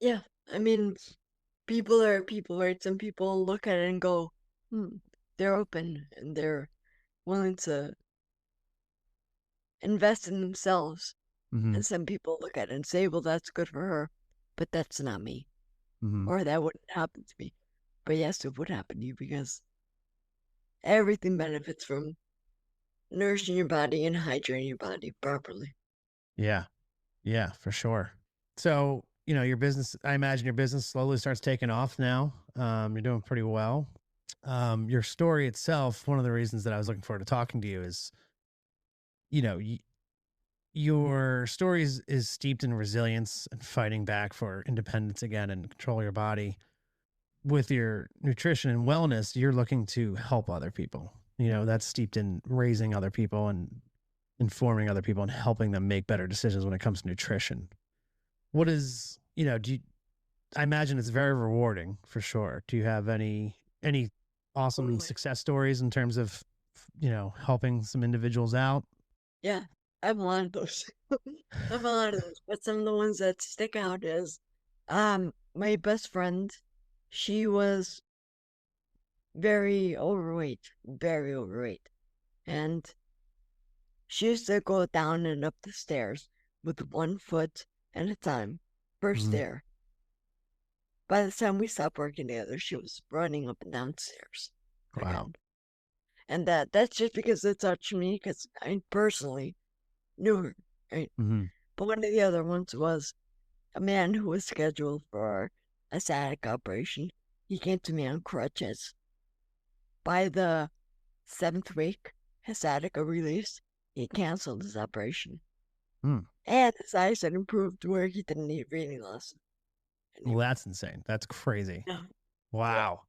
Yeah. I mean, people are people, right? Some people look at it and go, they're open and they're willing to invest in themselves. Hmm. And some people look at it and say, well, that's good for her, but that's not me. Hmm. Or that wouldn't happen to me. But yes, it would happen to you because everything benefits from nourishing your body and hydrating your body properly. Yeah, yeah, for sure. So, you know, your business, I imagine your business slowly starts taking off now. You're doing pretty well. Your story itself, one of the reasons that I was looking forward to talking to you is, you know, your story is steeped in resilience and fighting back for independence again and control your body. With your nutrition and wellness, you're looking to help other people. You know, that's steeped in raising other people and informing other people and helping them make better decisions when it comes to nutrition. What is, you know, I imagine it's very rewarding for sure. Do you have any awesome Totally. success stories in terms of, you know, helping some individuals out? Yeah, I have a lot of those. I have a lot of those, but some of the ones that stick out is my best friend, she was very overweight. And she used to go down and up the stairs with 1 foot at a time per Hmm. stair. By the time we stopped working together, she was running up and down stairs Wow. again. And that's just because it touched me because I personally knew her, right? Hmm. But one of the other ones was a man who was scheduled for a sciatic operation. He came to me on crutches. By the 7th week, his sciatica released. He canceled his operation. Hmm. And his eyes had improved where he didn't need reading lessons Well, anymore. that's insane. That's crazy. Yeah. Yeah. Wow.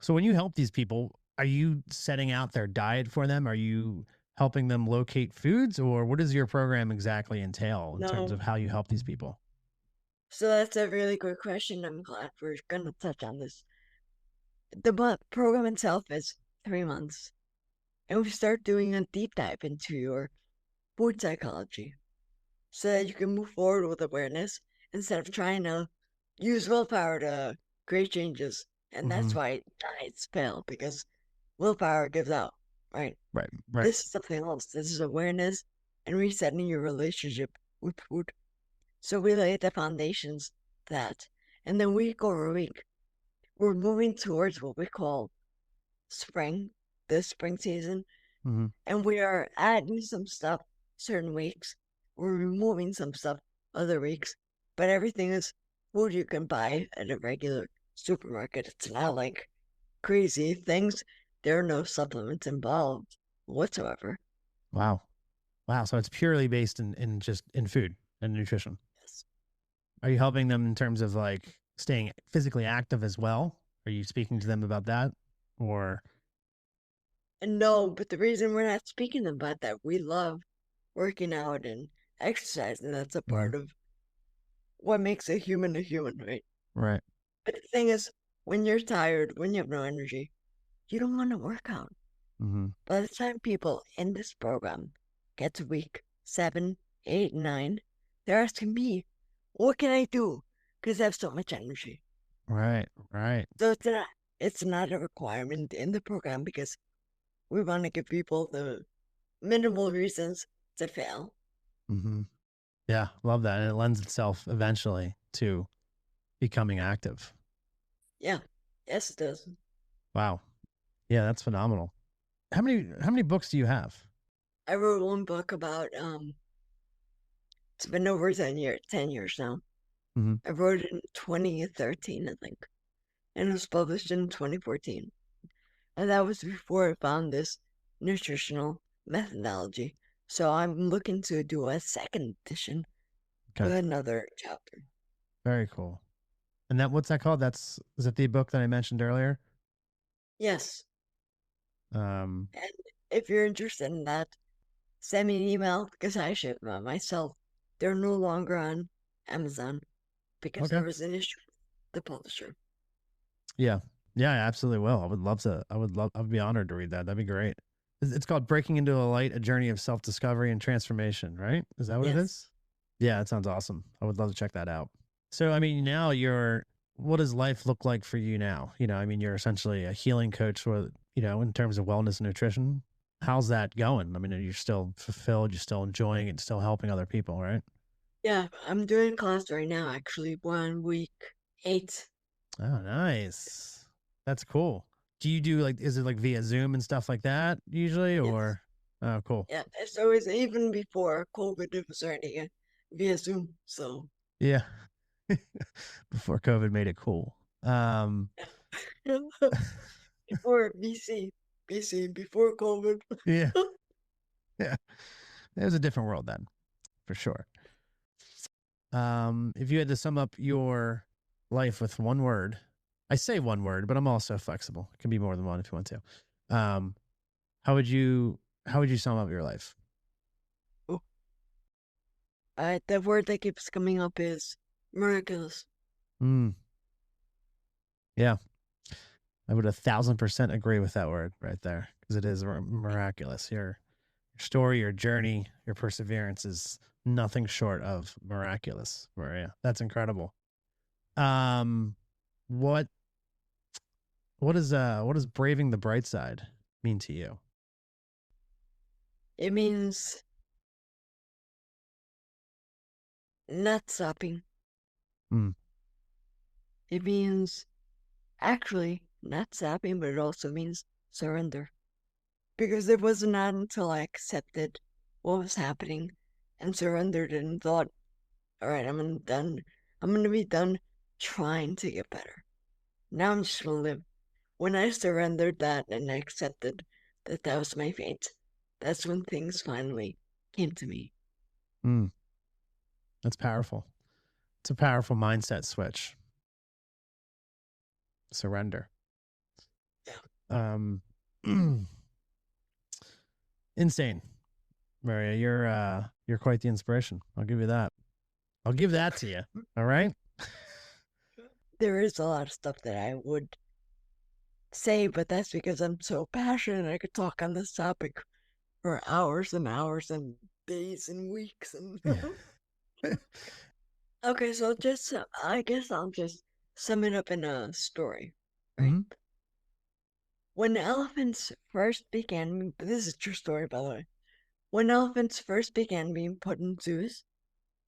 So when you help these people, are you setting out their diet for them? Are you helping them locate foods, or what does your program exactly entail in terms No. of how you help these people? So that's a really good question. I'm glad we're going to touch on this. The program itself is 3 months, and we start doing a deep dive into your food psychology so that you can move forward with awareness instead of trying to use willpower to create changes. And that's Hmm. why diets fail because willpower gives out, right? Right, right. This is something else. This is awareness and resetting your relationship with food. So we lay the foundations for that. And then week over week, we're moving towards what we call spring, the spring season. Hmm. And we are adding some stuff certain weeks. We're removing some stuff other weeks. But everything is food you can buy at a regular supermarket. It's not like crazy things. There are no supplements involved whatsoever. Wow. Wow. So it's purely based in just in food and nutrition. Yes. Are you helping them in terms of like staying physically active as well? Are you speaking to them about that? Or, And no, but the reason we're not speaking about that, we love working out and exercise, and that's a mhm, part of what makes a human, right? right. But the thing is, when you're tired, when you have no energy, you don't want to work out. Hmm. By the time people in this program get to week 7, 8, 9, they're asking me, what can I do? Because I have so much energy. Right, right. So it's not a requirement in the program because we want to give people the minimal reasons to fail. Hmm. Yeah, love that. And it lends itself eventually to becoming active. Yeah. Yes, it does. Wow. Yeah, that's phenomenal. How many books do you have? I wrote one book about it's been over 10 years now. Hmm. I wrote it in 2013, I think, and it was published in 2014. And that was before I found this nutritional methodology. So I'm looking to do a second edition Okay. with another chapter. Very cool. And that what's that called? Is it the book that I mentioned earlier? Yes. Um, And if you're interested in that, send me an email because I ship them myself. They're no longer on Amazon because okay. there was an issue with the publisher. Yeah. Yeah, I absolutely will. I would be honored to read that. That'd be great. It's called Breaking into a Light, a journey of self-discovery and transformation, right? Is that what it Yes. is? Yeah, it sounds awesome. I would love to check that out. So, I mean, now what does life look like for you now? I mean, you're essentially a healing coach for, in terms of wellness and nutrition. How's that going? I mean, you're still fulfilled, you're still enjoying it, still helping other people, right? Yeah, I'm doing class right now, actually, 1 week 8. Oh, nice. That's cool. Do you do like, is it like via Zoom and stuff like that usually, Yes. or? Oh, cool. Yeah, it's always even before COVID, it was already via Zoom. So, Yeah. Before COVID made it cool. before BC, before COVID. Yeah. Yeah. It was a different world then, for sure. If you had to sum up your life with one word, I say one word, but I'm also flexible. It can be more than one if you want to. How would you sum up your life? Oh, the word that keeps coming up is miraculous. Mm, yeah, I would 1,000% agree with that word right there because it is miraculous. Your story, your journey, your perseverance is nothing short of miraculous, Maria. That's incredible. Um, what what does braving the bright side mean to you? It means not stopping. Mm, It means actually not stopping, but it also means surrender. Because it was not until I accepted what was happening and surrendered and thought, all right, I'm gonna be done trying to get better. Now I'm just gonna live. When I surrendered that and I accepted that that was my fate, that's when things finally came to me. mm, that's powerful. It's a powerful mindset switch. Surrender. Yeah. Um, Insane. Maria, you're quite the inspiration. I'll give you that. I'll give that to you. All right. There is a lot of stuff that I would say, but that's because I'm so passionate. I could talk on this topic for hours and hours and days and weeks. And okay, so just I guess I'll just sum it up in a story, right? Mm-hmm. When elephants first began, this is a true story, by the way. When elephants first began being put in zoos,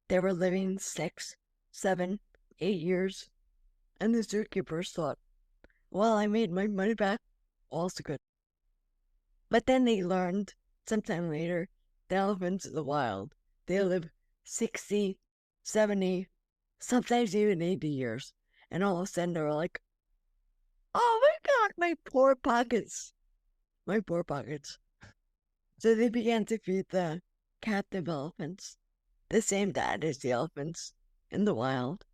they were living 6, 7, 8 years, and the zookeepers thought, well, I made my money back, all's good. But then they learned sometime later the elephants in the wild, they live 60, 70, sometimes even 80 years. And all of a sudden they were like, oh my God, my poor pockets, my poor pockets. So they began to feed the captive elephants the same diet as the elephants in the wild,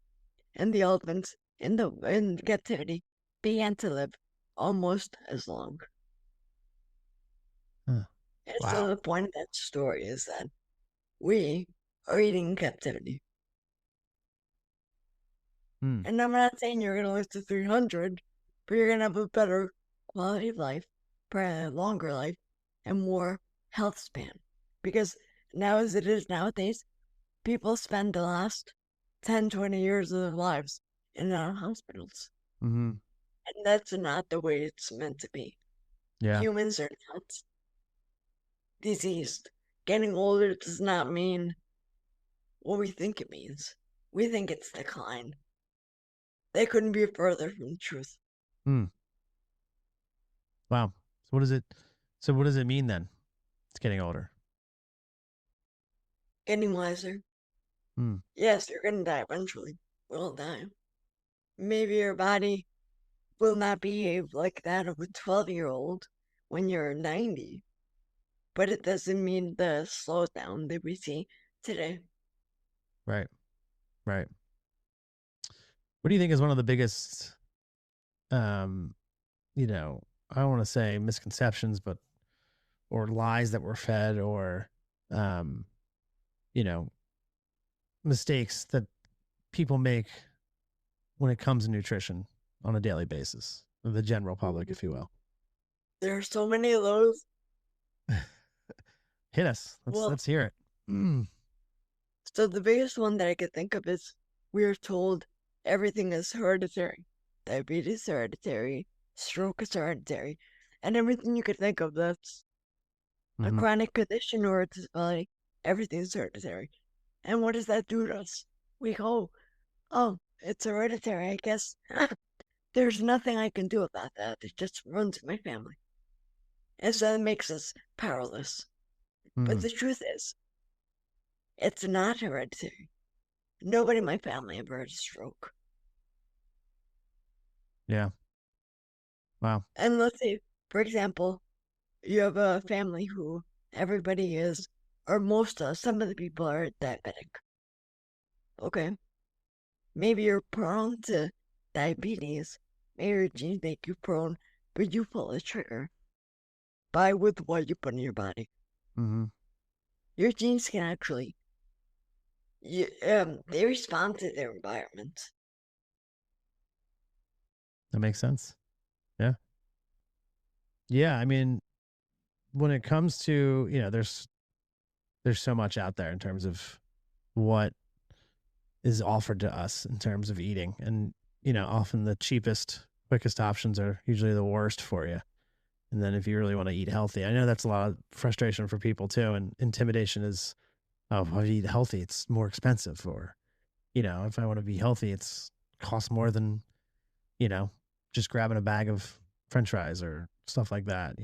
and the elephants in captivity began to live almost as long. Huh. And Wow. so the point of that story is that we are eating captivity. And I'm not saying you're going to live to 300, but you're going to have a better quality of life, probably a longer life, and more health span. Because now, as it is nowadays, people spend the last 10, 20 years of their lives in our hospitals. Mm-hmm. And that's not the way it's meant to be. Yeah. Humans are not diseased. Getting older does not mean what we think it means. We think it's decline. They couldn't be further from the truth. Wow. So what does it mean then? It's getting older. Getting wiser. Yes, you're going to die eventually. We'll die. Maybe your body will not behave like that of a 12-year-old when you're 90, but it doesn't mean the slowdown that we see today. Right. Right. What do you think is one of the biggest, I don't want to say misconceptions, or lies that were fed, or, mistakes that people make when it comes to nutrition on a daily basis, the general public, if you will? There are so many of those. Hit us. Let's hear it. So the biggest one that I could think of is we are told everything is hereditary. Diabetes is hereditary, stroke is hereditary, and everything you could think of that's a chronic condition or a disability, everything is hereditary. And what does that do to us? We go, oh, it's hereditary, I guess. There's nothing I can do about that. It just runs in my family. And so that makes us powerless. But the truth is, it's not hereditary. Nobody in my family ever had a stroke. Yeah. Wow. And let's say, for example, you have a family who everybody is, or some of the people are diabetic. Okay. Maybe you're prone to diabetes. Maybe your genes make you prone, but you pull the trigger with what you put in your body. Your genes can actually, they respond to their environment. That makes sense. Yeah. Yeah. I mean, when it comes to, there's so much out there in terms of what is offered to us in terms of eating. And, often the cheapest, quickest options are usually the worst for you. And then if you really want to eat healthy, I know that's a lot of frustration for people too. And intimidation is, oh, if I eat healthy, it's more expensive. Or, if I want to be healthy, it's costs more than, just grabbing a bag of French fries or stuff like that,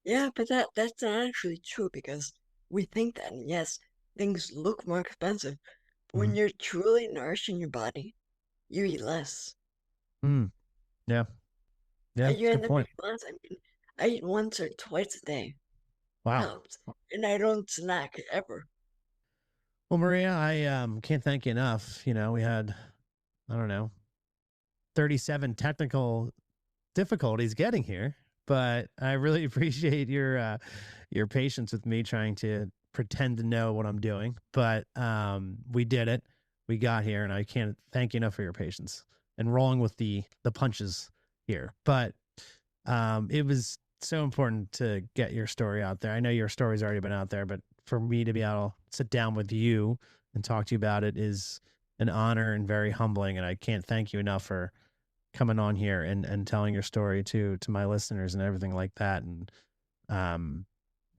Yeah, but that's not actually true, because we think that, yes, things look more expensive. But when you're truly nourishing your body, you eat less. Yeah. Yeah. You end Good up point. eating less. I mean, I eat once or twice a day. Wow. Helps. And I don't snack ever. Well, Maria, I can't thank you enough. We had, I don't know, 37 technical difficulties getting here. but I really appreciate your patience with me trying to pretend to know what I'm doing. But we did it. We got here, and I can't thank you enough for your patience and rolling with the punches here. But it was so important to get your story out there. I know your story's already been out there, but for me to be able to sit down with you and talk to you about it is an honor and very humbling. And I can't thank you enough for coming on here and telling your story to my listeners and everything like that. And um,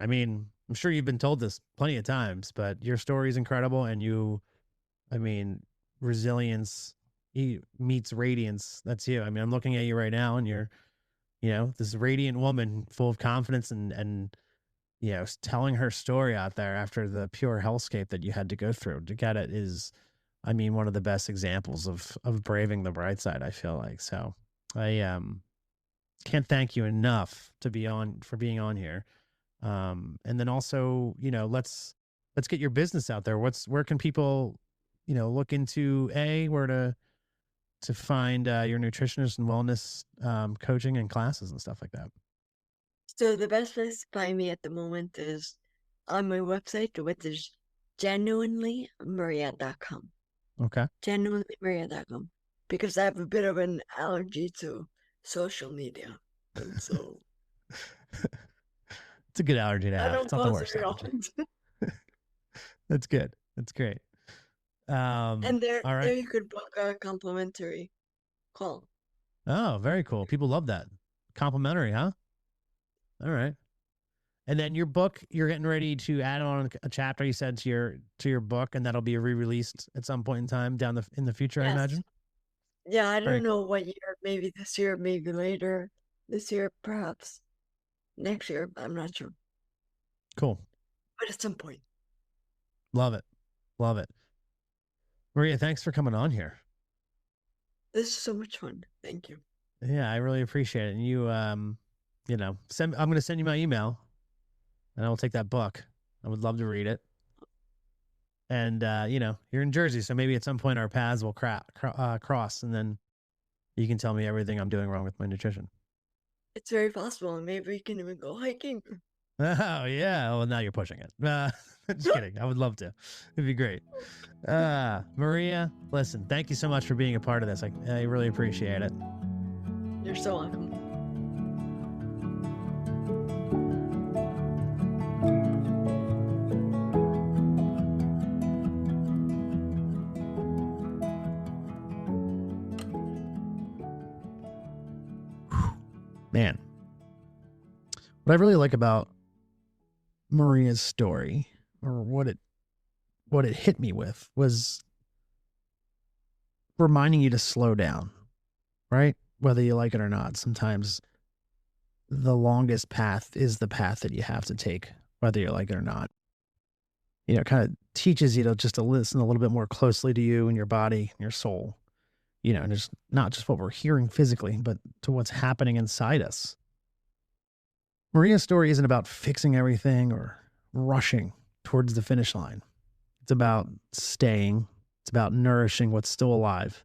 I mean, I'm sure you've been told this plenty of times, but your story is incredible. And I mean, resilience meets radiance. That's you. I mean, I'm looking at you right now, and you're, this radiant woman full of confidence and telling her story out there after the pure hellscape that you had to go through to get it is, I mean, one of the best examples of braving the bright side, I feel like. So I can't thank you enough for being on here. And then also, let's get your business out there. Where can people, look into where to find your nutritionist and wellness coaching and classes and stuff like that. So the best place to find me at the moment is on my website, which is genuinelymaria.com. Okay. Genuinelymaria.com. Because I have a bit of an allergy to social media. And so it's a good allergy to have. It's not the worst allergy. That's good. That's great. And there all right. there you could book a complimentary call. Oh, very cool. People love that. Complimentary, huh? All right. And then your book, you're getting ready to add on a chapter, you said, to your book, and that'll be re-released at some point in time in the future, Yes. I imagine. Yeah, I don't know what year. Maybe this year, maybe later. This year, perhaps. Next year, I'm not sure. Cool. But at some point. Love it. Love it. Maria, thanks for coming on here. This is so much fun. Thank you. Yeah, I really appreciate it. And you, I'm going to send you my email, and I will take that book. I would love to read it. And, you're in Jersey, so maybe at some point our paths will cross, and then you can tell me everything I'm doing wrong with my nutrition. It's very possible, and maybe we can even go hiking. Oh, yeah. Well, now you're pushing it. Just kidding. I would love to. It'd be great. Maria, listen, thank you so much for being a part of this. I really appreciate it. You're so welcome. Man, what I really like about Maria's story, or what it hit me with, was reminding you to slow down, right? Whether you like it or not. Sometimes the longest path is the path that you have to take, whether you like it or not. It kind of teaches you to listen a little bit more closely to you and your body and your soul. And it's not just what we're hearing physically, but to what's happening inside us. Maria's story isn't about fixing everything or rushing towards the finish line. It's about staying. It's about nourishing what's still alive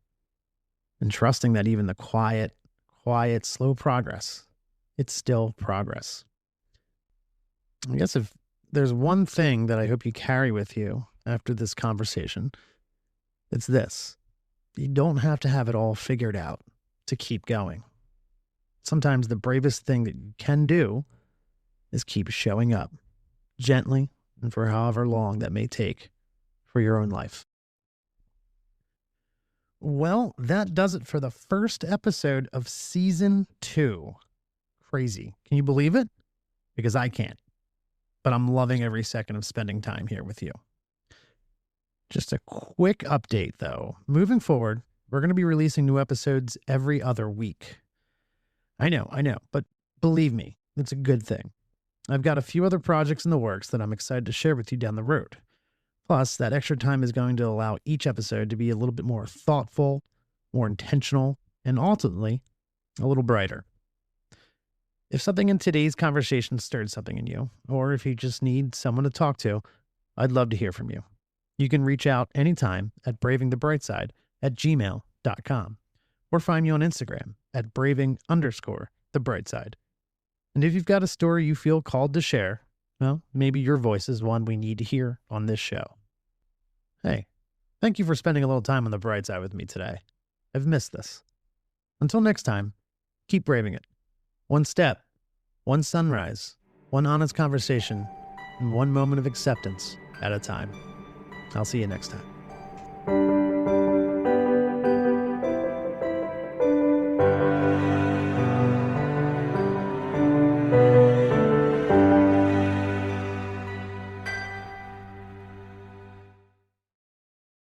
and trusting that even the quiet, slow progress, it's still progress. I guess if there's one thing that I hope you carry with you after this conversation, it's this. You don't have to have it all figured out to keep going. Sometimes the bravest thing that you can do is keep showing up gently and for however long that may take for your own life. Well, that does it for the first episode of season 2. Crazy. Can you believe it? Because I can't. But I'm loving every second of spending time here with you. Just a quick update, though. Moving forward, we're going to be releasing new episodes every other week. I know, but believe me, it's a good thing. I've got a few other projects in the works that I'm excited to share with you down the road. Plus, that extra time is going to allow each episode to be a little bit more thoughtful, more intentional, and ultimately, a little brighter. If something in today's conversation stirred something in you, or if you just need someone to talk to, I'd love to hear from you. You can reach out anytime at bravingthebrightside@gmail.com or find me on Instagram at braving_thebrightside. And if you've got a story you feel called to share, well, maybe your voice is one we need to hear on this show. Hey, thank you for spending a little time on the bright side with me today. I've missed this. Until next time, keep braving it. One step, one sunrise, one honest conversation, and one moment of acceptance at a time. I'll see you next time.